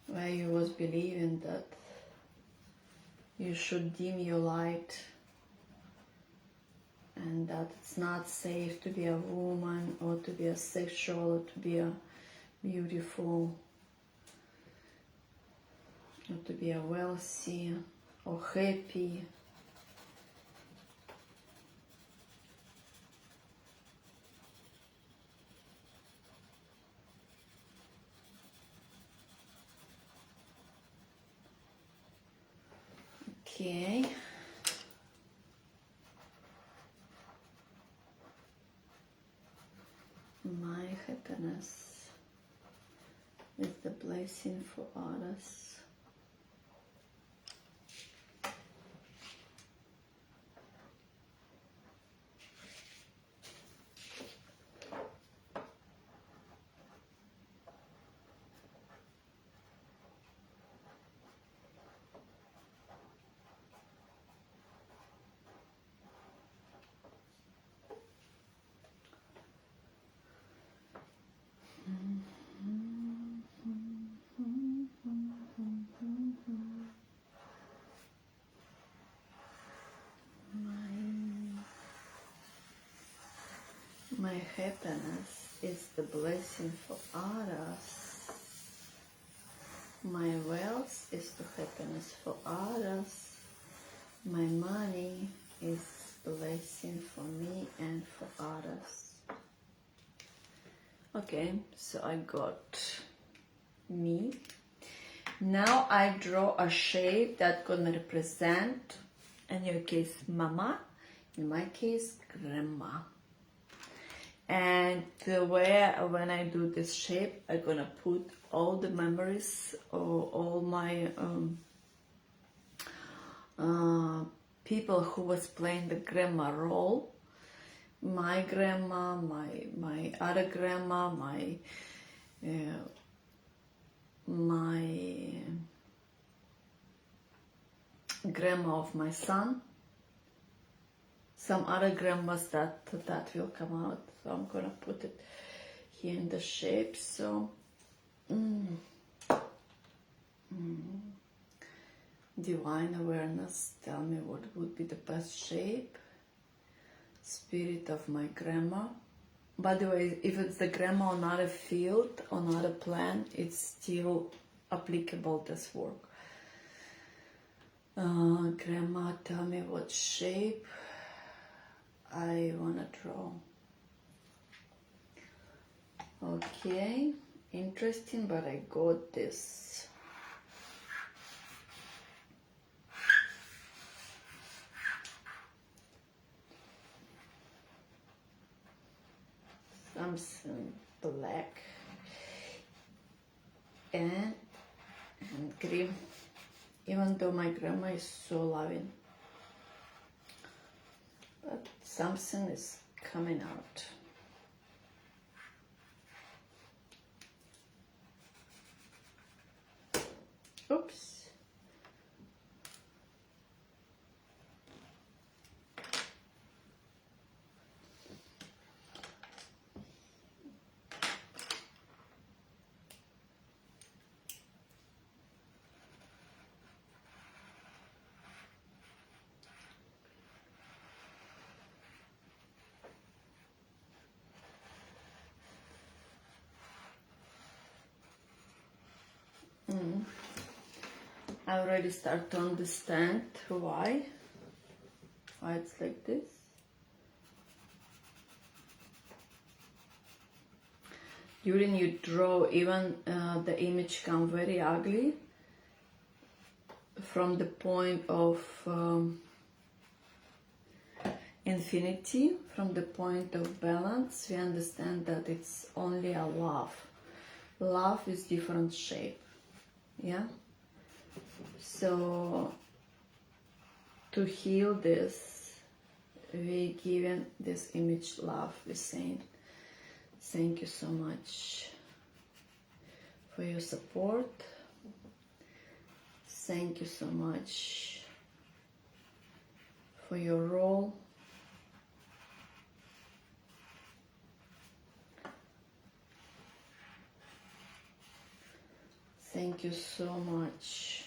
where you was believing that you should dim your light and that it's not safe to be a woman or to be a sexual or to be a beautiful or to be a wealthy or happy. Okay. My happiness is the blessing for others. My happiness is the blessing for others. My wealth is the happiness for others. My money is blessing for me and for others. Okay, so I got me. Now I draw a shape that's gonna represent, in your case, mama, in my case, grandma. And the way when I do this shape, I'm gonna put all the memories or all my people who was playing the grandma role. My grandma, my other grandma, my grandma of my son, some other grandmas that will come out. So I'm gonna put it here in the shape. So divine awareness, tell me what would be the best shape. Spirit of my grandma. By the way, if it's the grandma on another field, on another plant, it's still applicable, this work. Grandma, tell me what shape I wanna draw. Okay, interesting, but I got this. Something black and green, even though my grandma is so loving, but something is coming out. Oops. I already start to understand why it's like this. During you draw, even the image come very ugly. From the point of infinity, from the point of balance, we understand that it's only a love. Love is different shape, yeah? So to heal this, we given this image love. We're saying thank you so much for your support. Thank you so much for your role. Thank you so much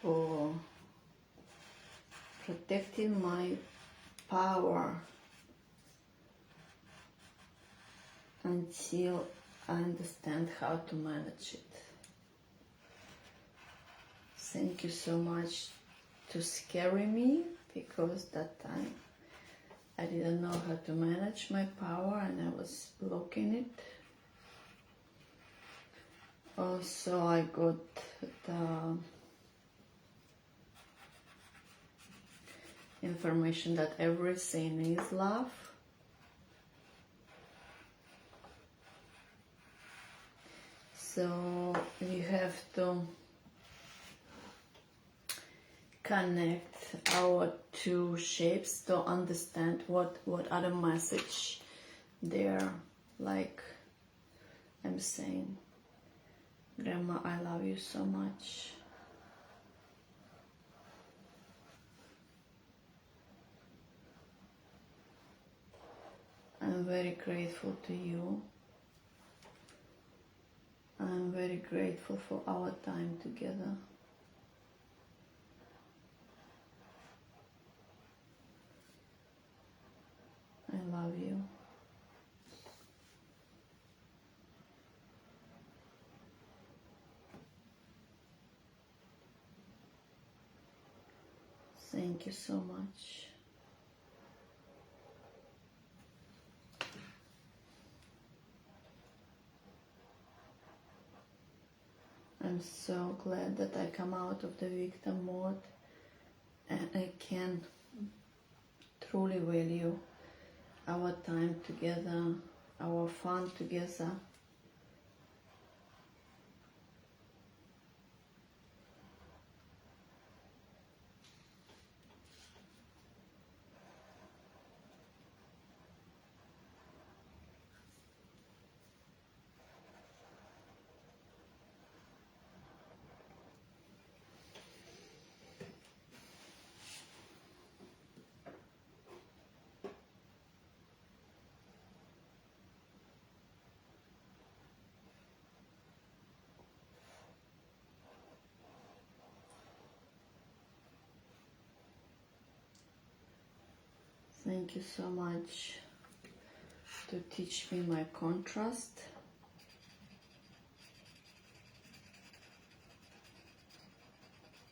for protecting my power until I understand how to manage it. Thank you so much to scare me, because that time I didn't know how to manage my power and I was blocking it. Also, I got the information that everything is love. So you have to connect our two shapes to understand what other message there. Like I'm saying, Grandma, I love you so much. I'm very grateful to you. I'm very grateful for our time together. I love you. Thank you so much. I'm so glad that I come out of the victim mode and I can truly value our time together, our fun together. Thank you so much to teach me my contrast.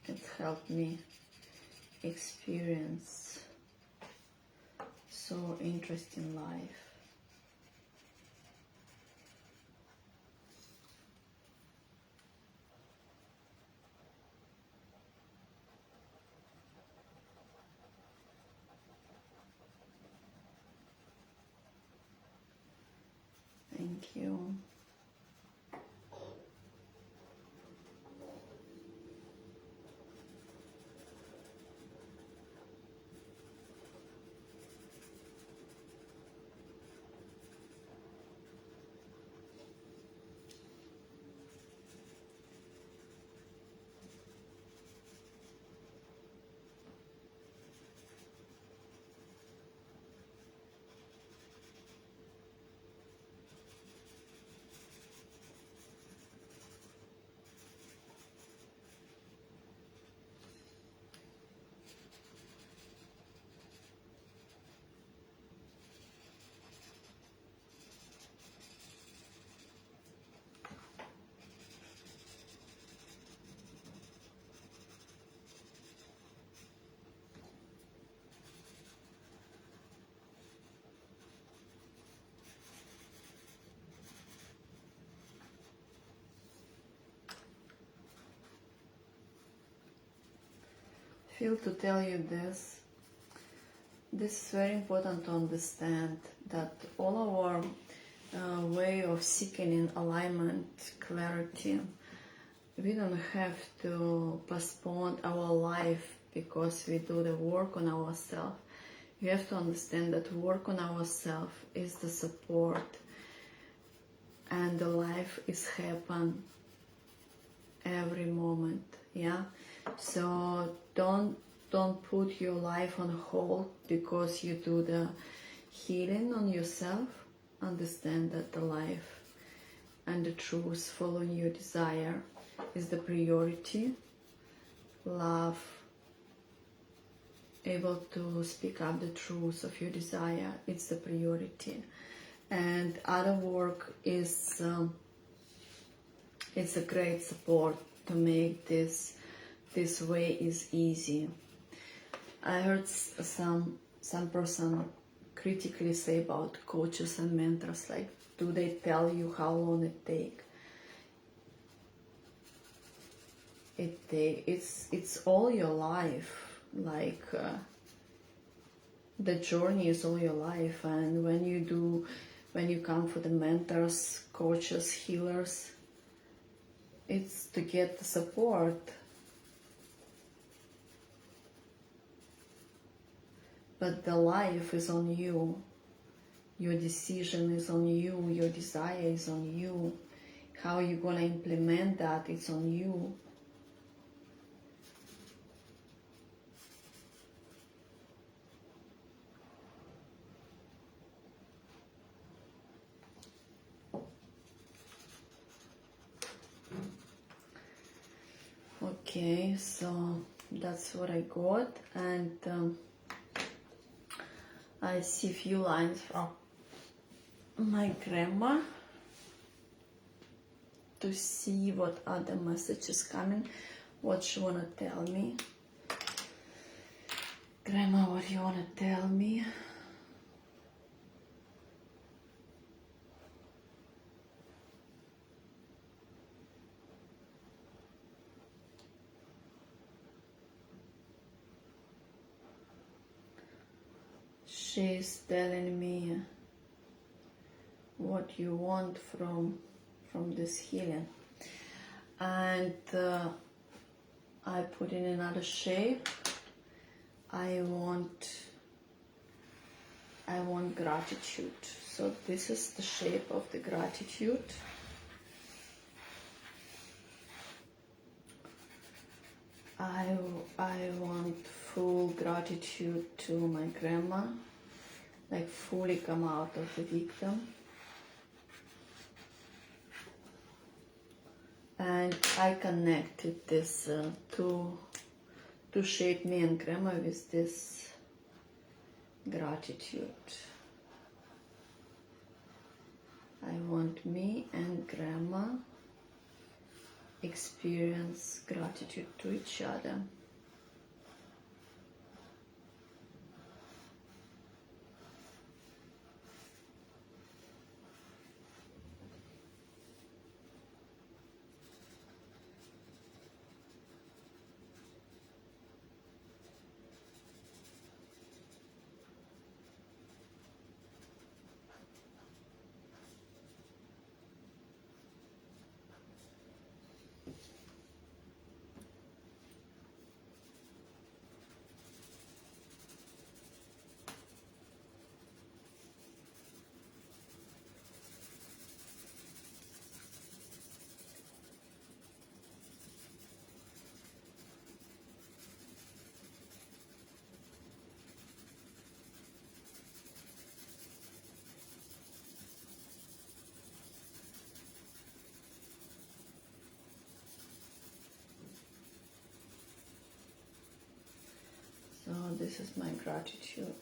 It helped me experience so interesting life. Thank you. feel to tell you this. This is very important to understand, that all our way of seeking in alignment, clarity, we don't have to postpone our life because we do the work on ourselves. You have to understand that work on ourselves is the support, and the life is happen every moment. Yeah, so don't put your life on hold because you do the healing on yourself. Understand that the life and the truth following your desire is the priority. Love, able to speak up the truth of your desire, it's the priority. And other work is it's a great support to make this way is easy. I heard some person critically say about coaches and mentors, like, do they tell you how long it take? It's all your life, like the journey is all your life. And when you come for the mentors, coaches, healers, it's to get the support. But the life is on you. Your decision is on you. Your desire is on you. How you're gonna implement that, it's on you. Okay, so that's what I got, and I see a few lines from my grandma to see what other messages coming, what she wanna tell me. Grandma, what you wanna tell me? She's telling me what you want from this healing, and I put in another shape. I want gratitude. So this is the shape of the gratitude. I want full gratitude to my grandma, like fully come out of the victim. And I connected this to shape me and grandma with this gratitude. I want me and grandma experience gratitude to each other. So this is my gratitude.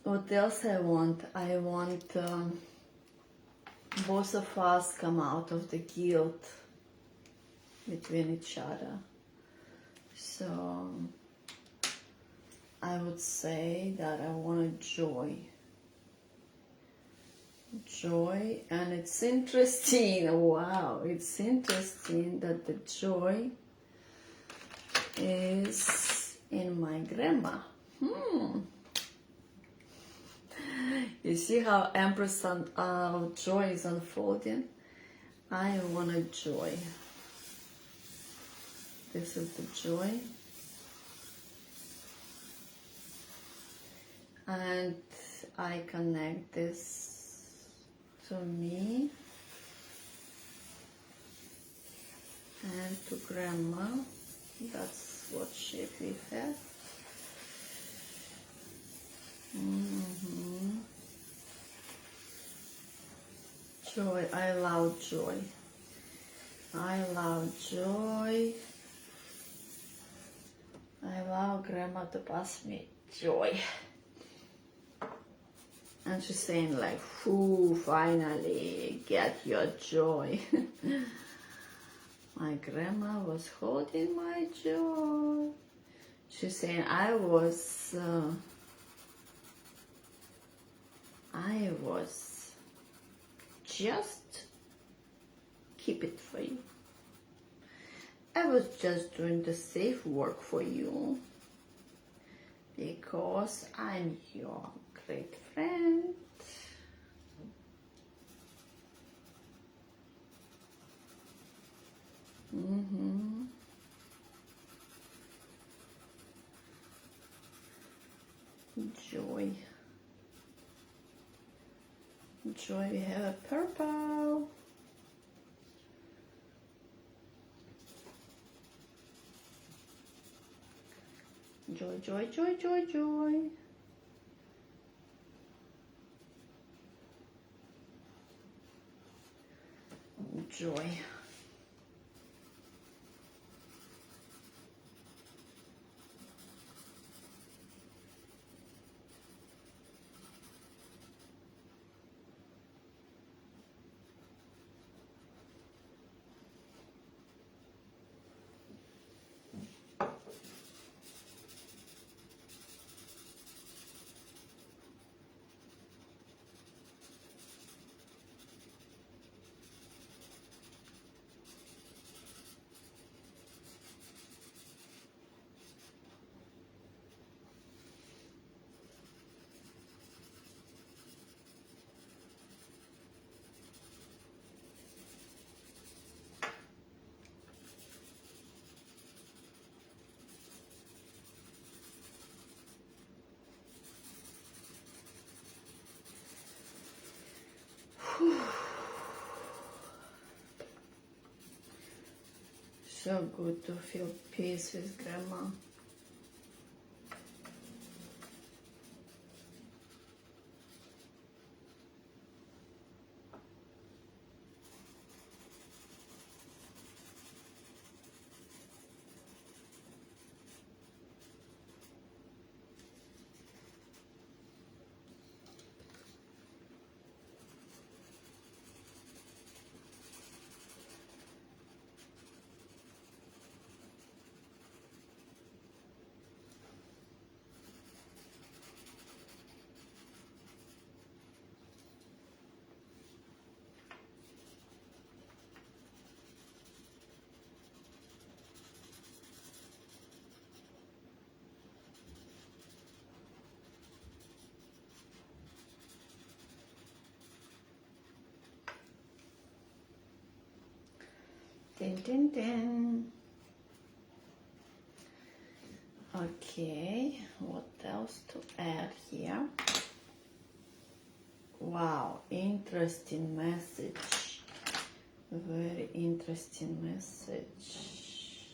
What else I want? I want both of us come out of the guilt between each other. So I would say that I want joy. Joy, and it's interesting. Wow, it's interesting that the joy is in my grandma. You see how Empress of Joy is unfolding? I want a joy. This is the joy. And I connect this to me and to grandma. That's what shape we have. Joy, I love joy. I love joy. I love grandma to pass me joy. And she's saying like, "Whoo, finally get your joy." My grandma was holding my joy. She's saying I was just keep it for you. I was just doing the safe work for you because I'm your great friend. Joy. Joy, we have a purple. Joy, joy, joy, joy, joy. Joy. So good to feel peace with grandma. Ding, ding, ding. Okay, what else to add here? Wow, interesting message. Very interesting message.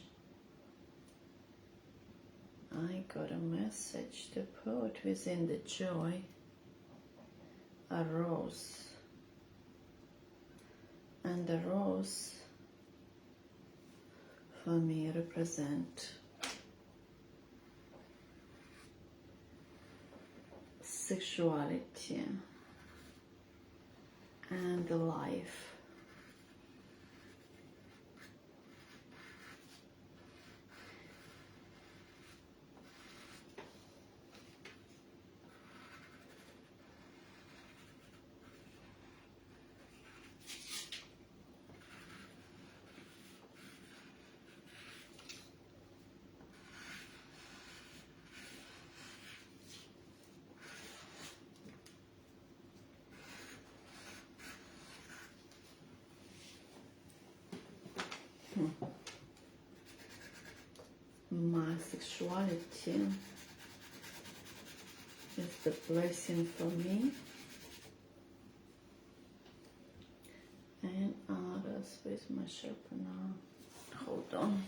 I got a message to put within the joy. A rose. And the rose for me represent sexuality and life. My sexuality is the blessing for me and others. With my sharpener. Hold on.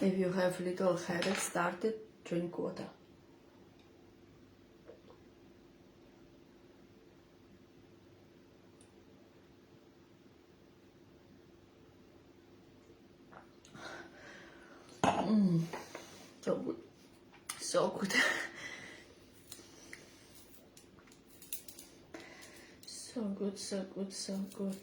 If you have little headache started, drink water. So good. So good. So good, so good, so good.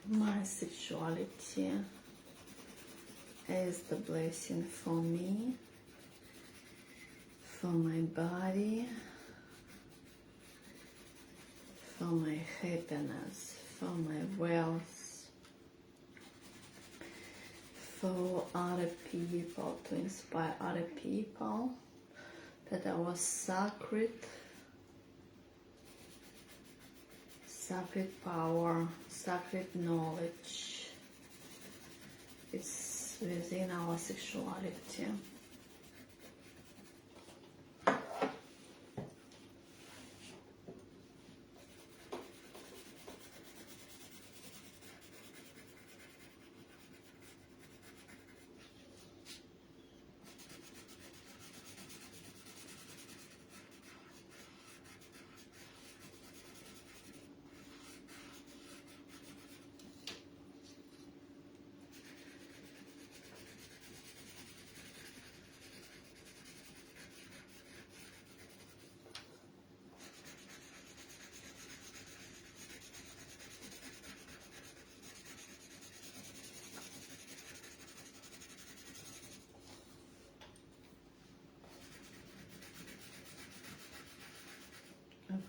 My sexuality is the blessing for me, for my body, for my happiness, for my wealth, for other people, to inspire other people that our sacred power, sacred knowledge, it's within our sexuality.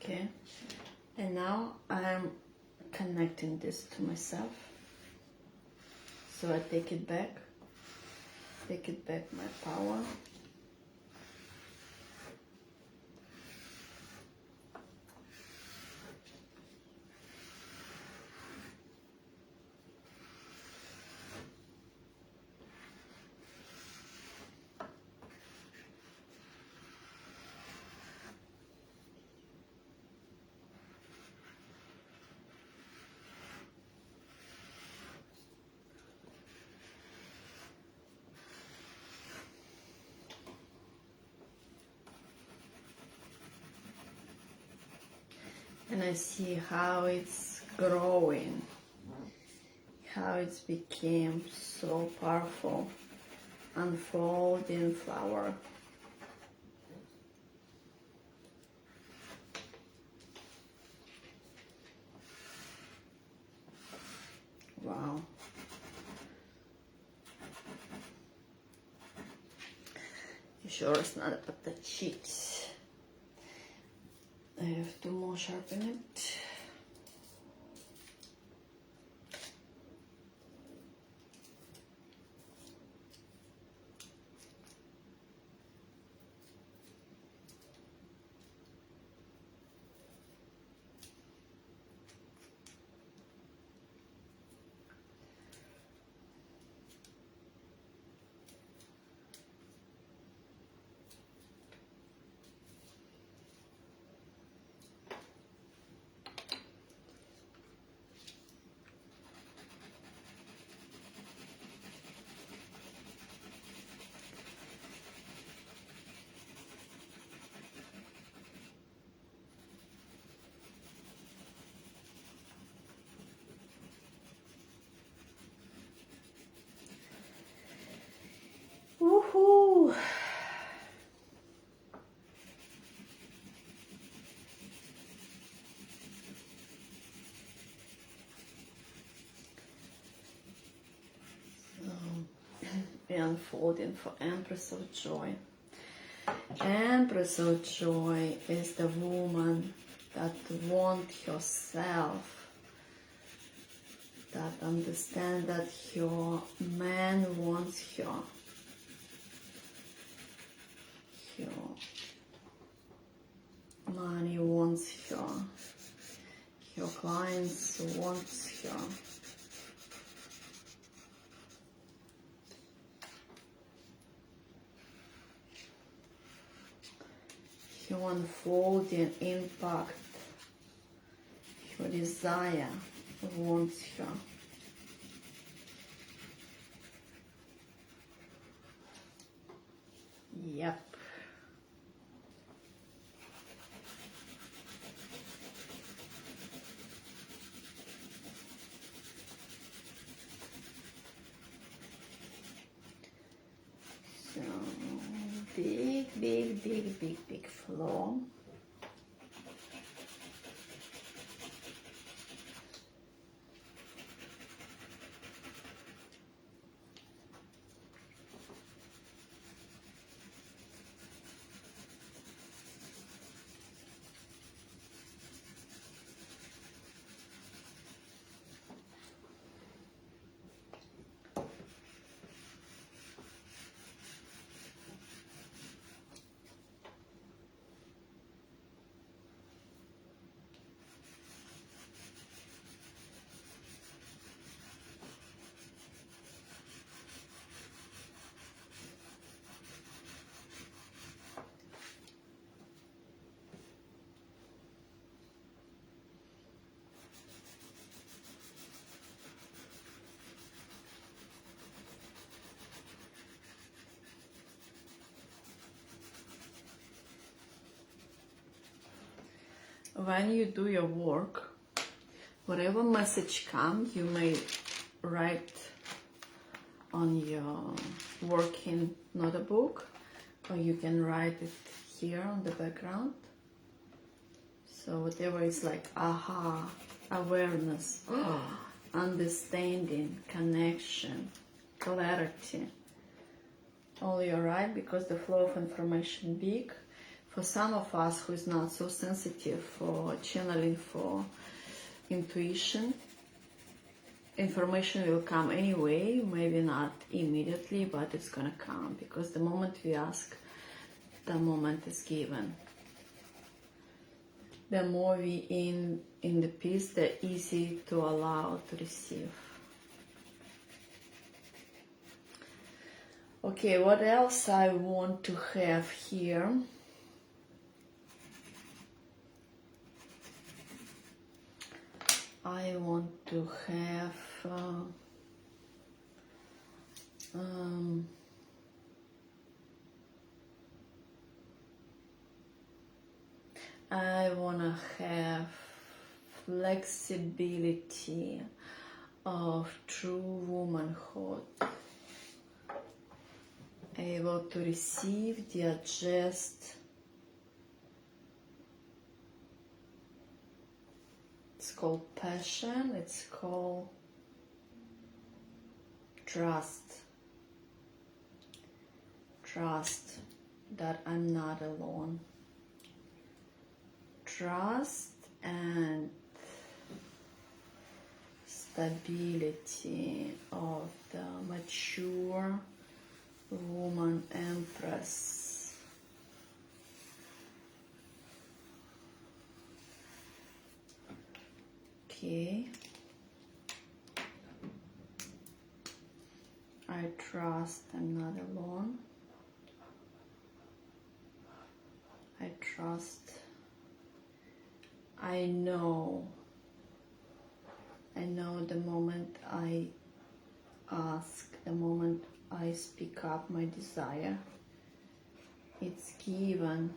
Okay, and now I'm connecting this to myself, so I take it back my power. And I see how it's growing, how it's became so powerful, unfolding flower. Wow. You sure it's not about the cheeks? I have to more sharpen it. unfolding for Empress of Joy. Empress of Joy is the woman that wants herself, that understands that her man wants her, her money wants her, her clients wants her. Her unfolding impact, her desire wants her. Yep. So big flow. When you do your work, whatever message comes, you may write on your working notebook, or you can write it here on the background. So whatever is like aha, awareness, understanding, connection, clarity, all you're right, because the flow of information big. For some of us who is not so sensitive for channeling, for intuition, information will come anyway, maybe not immediately, but it's gonna come, because the moment we ask, the moment is given. The more we in the peace, the easy to allow to receive. Okay, what else I want to have here? I want to have I want to have flexibility of true womanhood, able to receive, digest. It's called passion, it's called trust. Trust that I'm not alone. Trust and stability of the mature woman empress. Okay. I trust I'm not alone. I trust. I know the moment I ask, the moment I speak up my desire, it's given.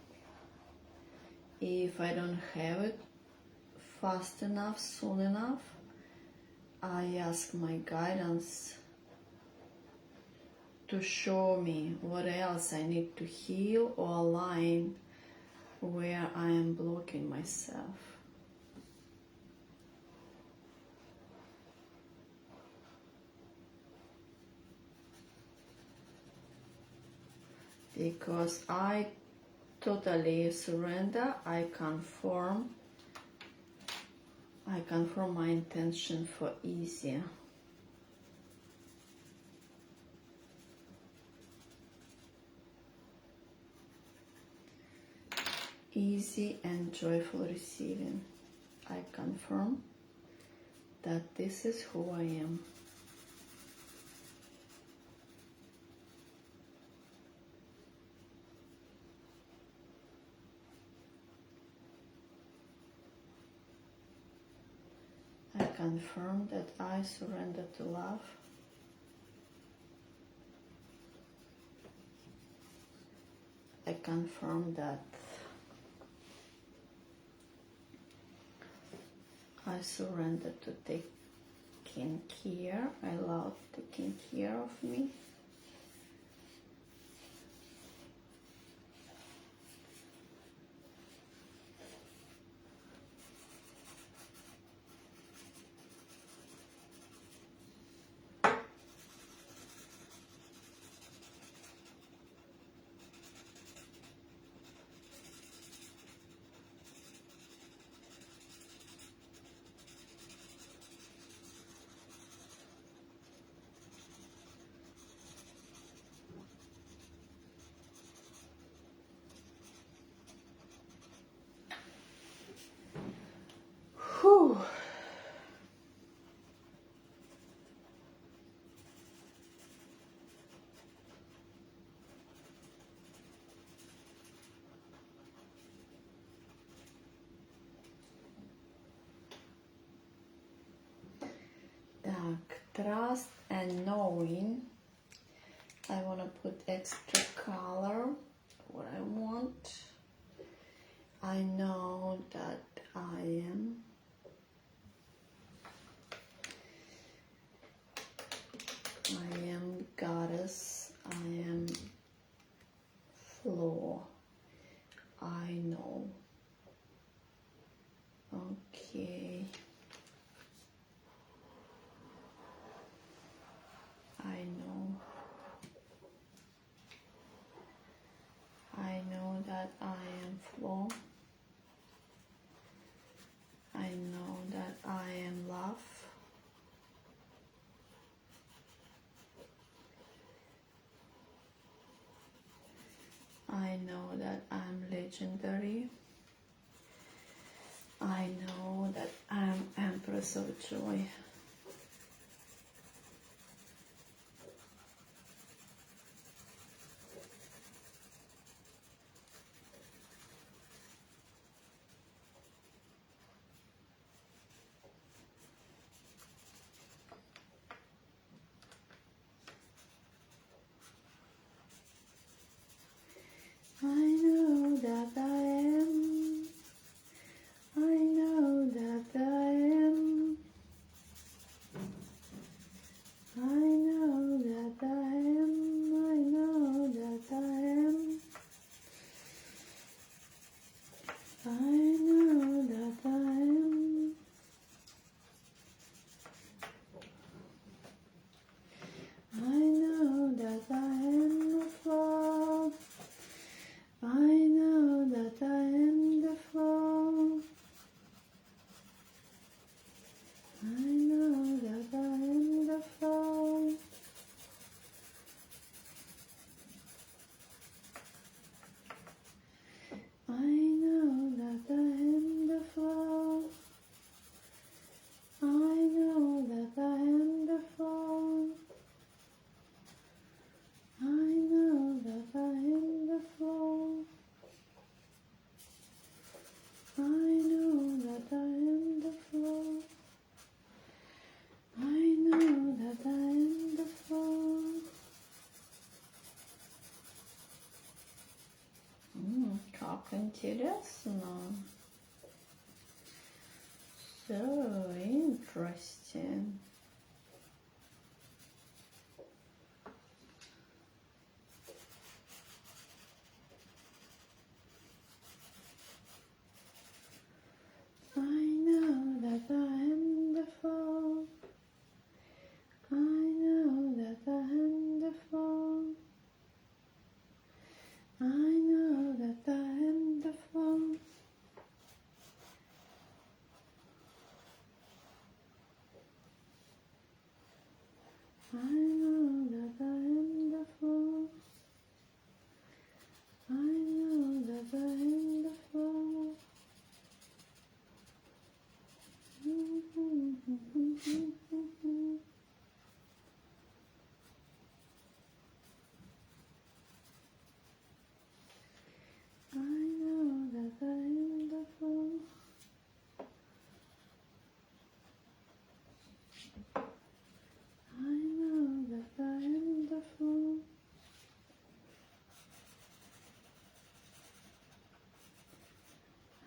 If I don't have it fast enough, soon enough, I ask my guidance to show me what else I need to heal or align where I am blocking myself. because I totally surrender. I confirm my intention for easier. Easy and joyful receiving. I confirm that this is who I am. I confirm that I surrender to love. I confirm that I surrender to taking care. I love taking care of me. Whew. Trust and knowing. I want to put extra color, what I want. I know that I am goddess, I am flow. I know. Okay. I know. I know that I am flow. I know that I am love. I know that I'm legendary. I know that I'm Empress of Joy. I know that I am. I know that I am. I know that I am. I know that I am. I know that I am. I know that I am the flow. I know that I am the flow. I know that I am the flow. I know that I am the flow. I know that I am the flow. I know that I am the flow. I know that I am the flow. I know that I am the flow. Как интересно. So interesting. I know that I am the flow. I know that I am the flow. I know that I am the flow. I know that I am the flow. I know that I am the flow. I know that I am the flow.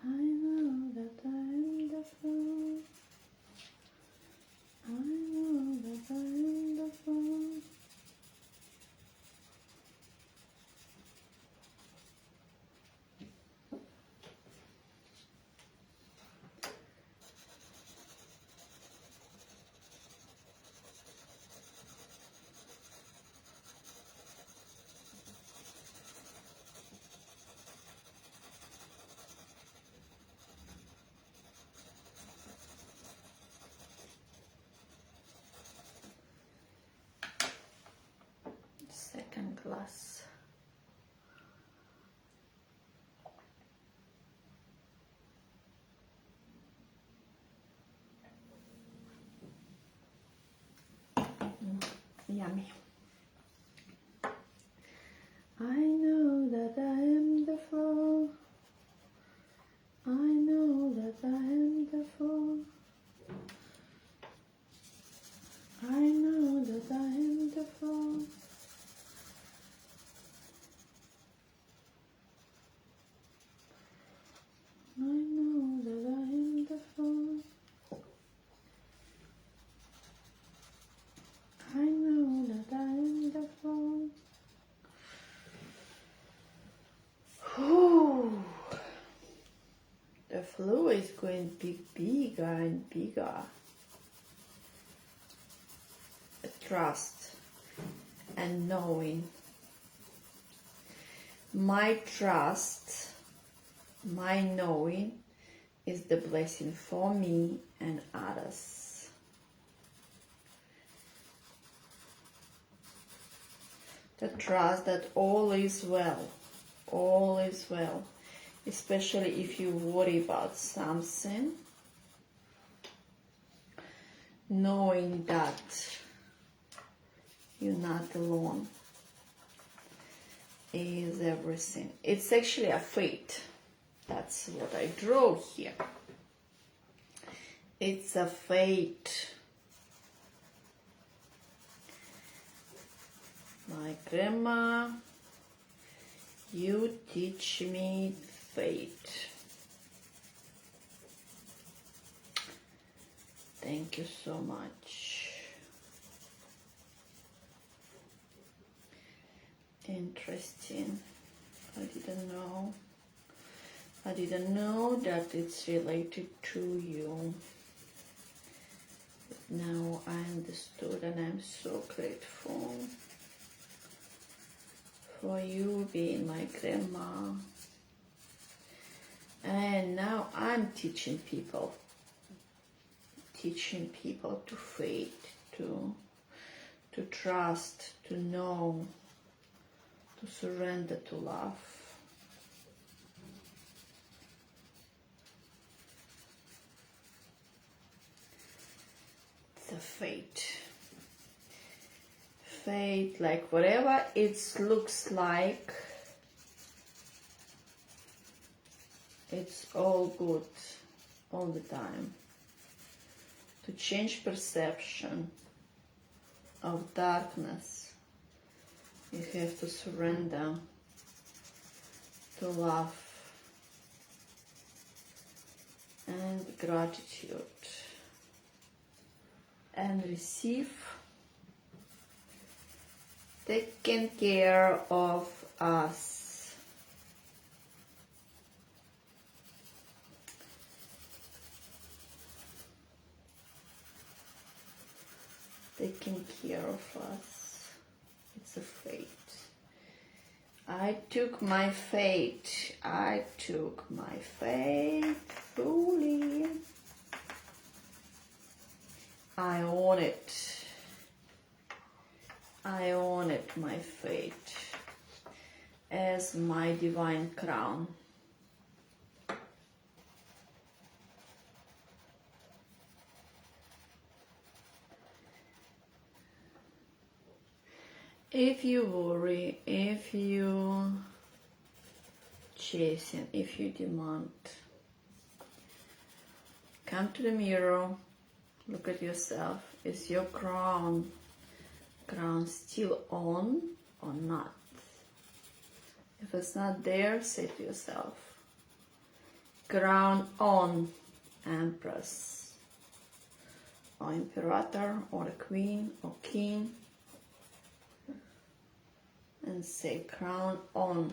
I know that I am the flow. I know that I am the flow. Second glass. Yummy. I know that I am the flow. I know that I am the flow. I know that I am the flow. I know that I am the flow. I know that I am the flow. Whew. The flow is going to be bigger and bigger. Trust and knowing. My trust, my knowing is the blessing for me and others. The trust that all is well, especially if you worry about something, knowing that you're not alone is everything. It's actually a fate. That's what I draw here. It's a fate. My grandma, you teach me fate. Thank you so much. Interesting. I didn't know that it's related to you. But now I understood, and I'm so grateful for you being my grandma. And now I'm teaching people to faith, to trust, to know, to surrender to love. It's a fate. Fate, like whatever it looks like, it's all good all the time. To change perception of darkness, you have to surrender to love and gratitude and receive taking care of us. Taking care of us. It's a fate. I took my fate. I took my fate fully. I own it. got my fate as my divine crown. If you worry, if you chasing, if you demand, come to the mirror, look at yourself. Is your crown still on or not? If it's not there, say to yourself, crown on, Empress, or Imperator, or a Queen, or King, and say crown on.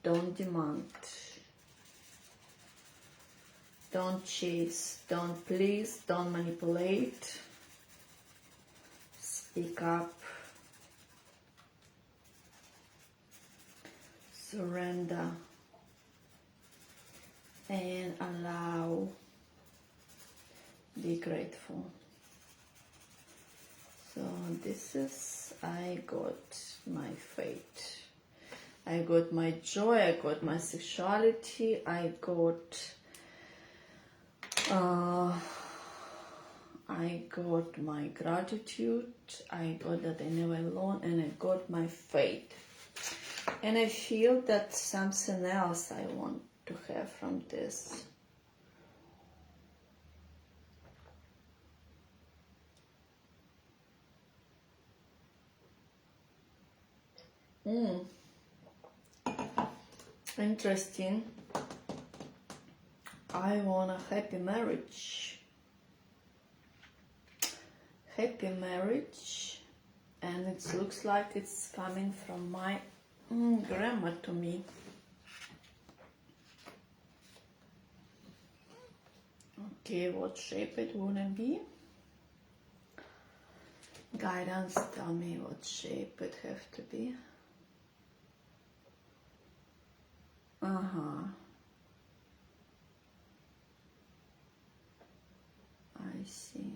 Don't demand, don't chase, don't please, don't manipulate. Speak up, surrender, and allow. Be grateful. So this is, I got my fate. I got my joy, I got my sexuality, I got my gratitude, I got that I never alone, and I got my faith. And I feel that something else I want to have from this. Interesting. I want a happy marriage. Happy marriage. And it looks like it's coming from my grandma to me. Okay, what shape it wanna be? Guidance, tell me what shape it have to be. I see.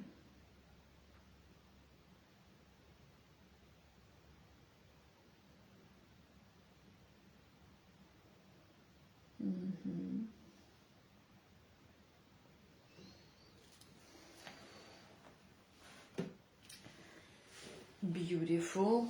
Beautiful.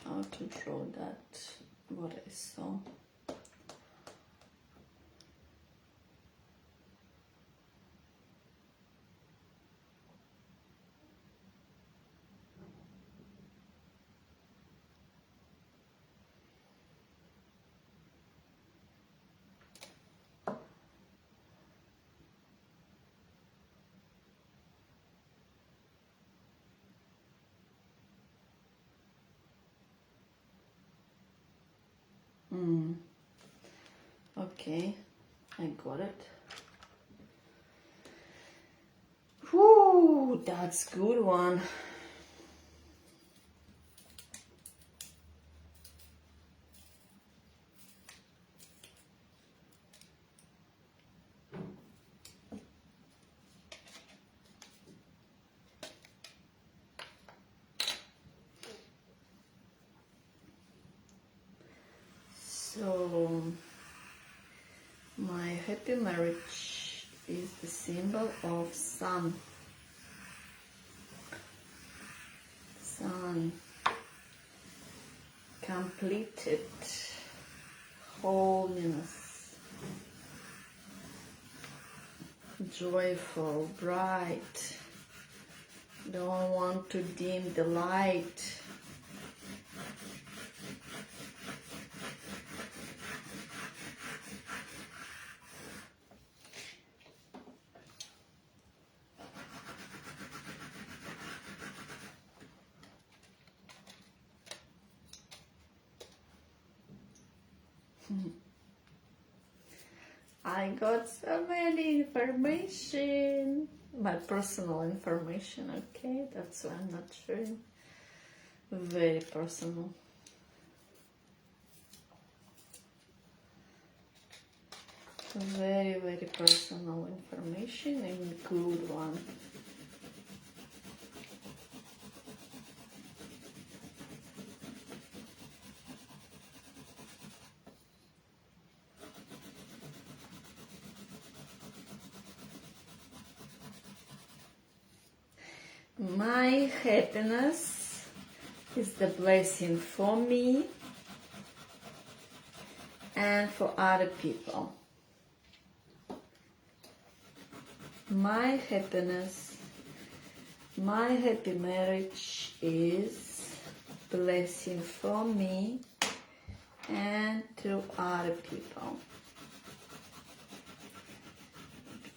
How to draw that, what I saw. Okay, I got it. Whoo, that's good one. So, my happy marriage is the symbol of sun. Sun, completed, holiness, joyful, bright, don't want to dim the light. I got so many information, my personal information, okay, that's why I'm not sharing, very personal. Very, very personal information and good one. My happiness is the blessing for me and for other people. My happiness, my happy marriage is blessing for me and to other people.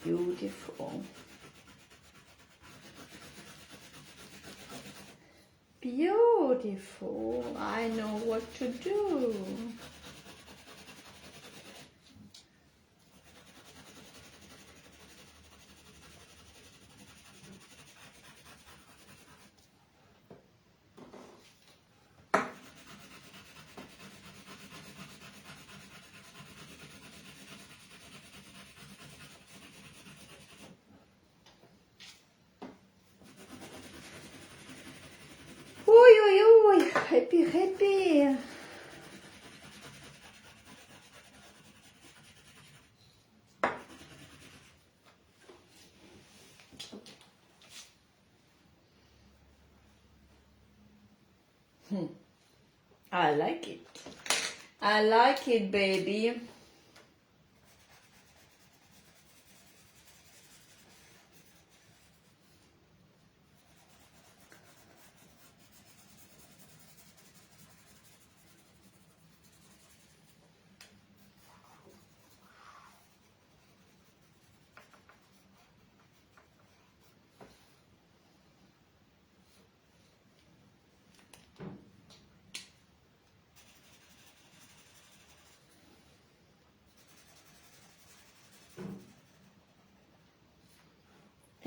Beautiful. Beautiful. I know what to do. Happy, happy. I like it. I like it, baby.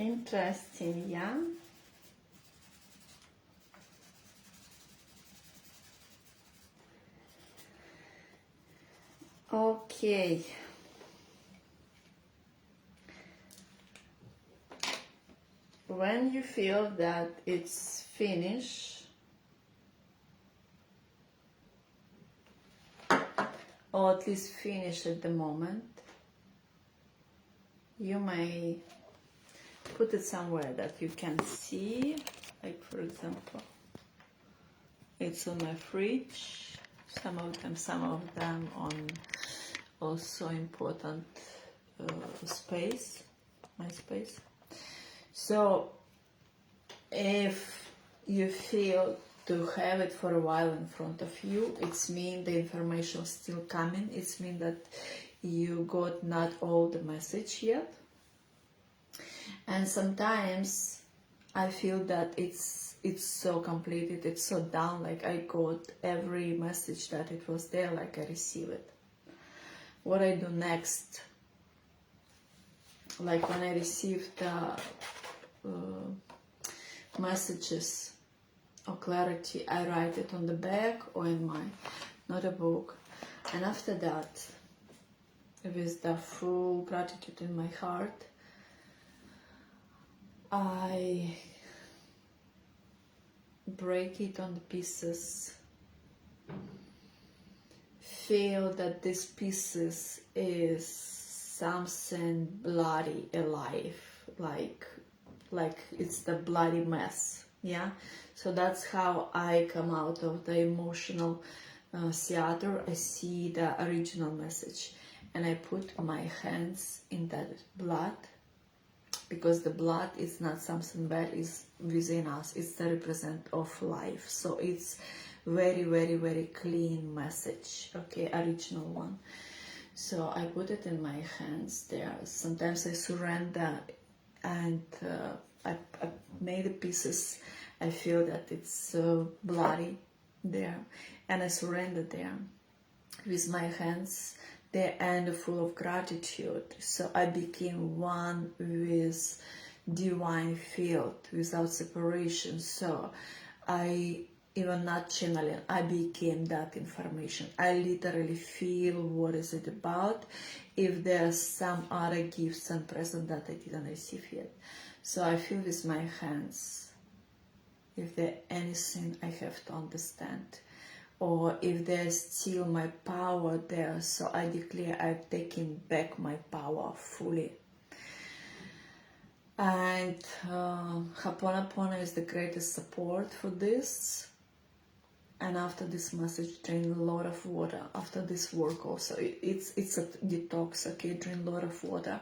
Interesting, yeah? Okay. When you feel that it's finished, or at least finished at the moment, you may put it somewhere that you can see, like for example, it's on my fridge, some of them on also important space, my space. So if you feel to have it for a while in front of you, it's mean the information still coming, it's mean that you got not all the message yet. And sometimes I feel that it's so completed, it's so done, like I got every message that it was there, like I receive it. What I do next, like when I receive the messages or clarity, I write it on the back or in my notebook, and after that, with the full gratitude in my heart, I break it on the pieces, feel that these pieces is something bloody alive, like it's the bloody mess, yeah? So that's how I come out of the emotional theater. I see the original message and I put my hands in that blood, because the blood is not something that is within us, it's the represent of life. So it's very, very, very clean message, okay, original one. So I put it in my hands there. Sometimes I surrender, and I made the pieces. I feel that it's so bloody there, and I surrender there with my hands there and full of gratitude. So I became one with divine field without separation. So I even not channeling, I became that information. I literally feel what is it about, if there's some other gifts and presents that I didn't receive yet. So I feel with my hands, if there's anything I have to understand, or if there's still my power there, so I declare I'm taking back my power fully. And Ho'oponopono is the greatest support for this. And after this message, drink a lot of water. After this work also, it's a detox, okay? Drink a lot of water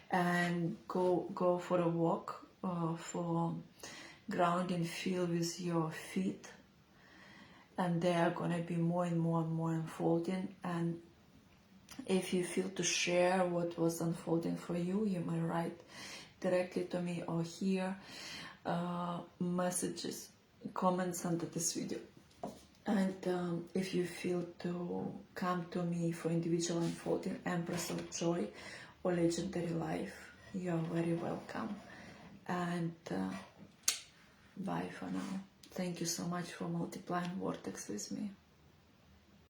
and go for a walk, for grounding, feel with your feet. And they are gonna be more and more and more unfolding. And if you feel to share what was unfolding for you, you may write directly to me or here messages, comments under this video. And if you feel to come to me for individual unfolding, Empress of Joy or Legendary Life, you are very welcome. And bye for now. Thank you so much for multiplying Vortex with me.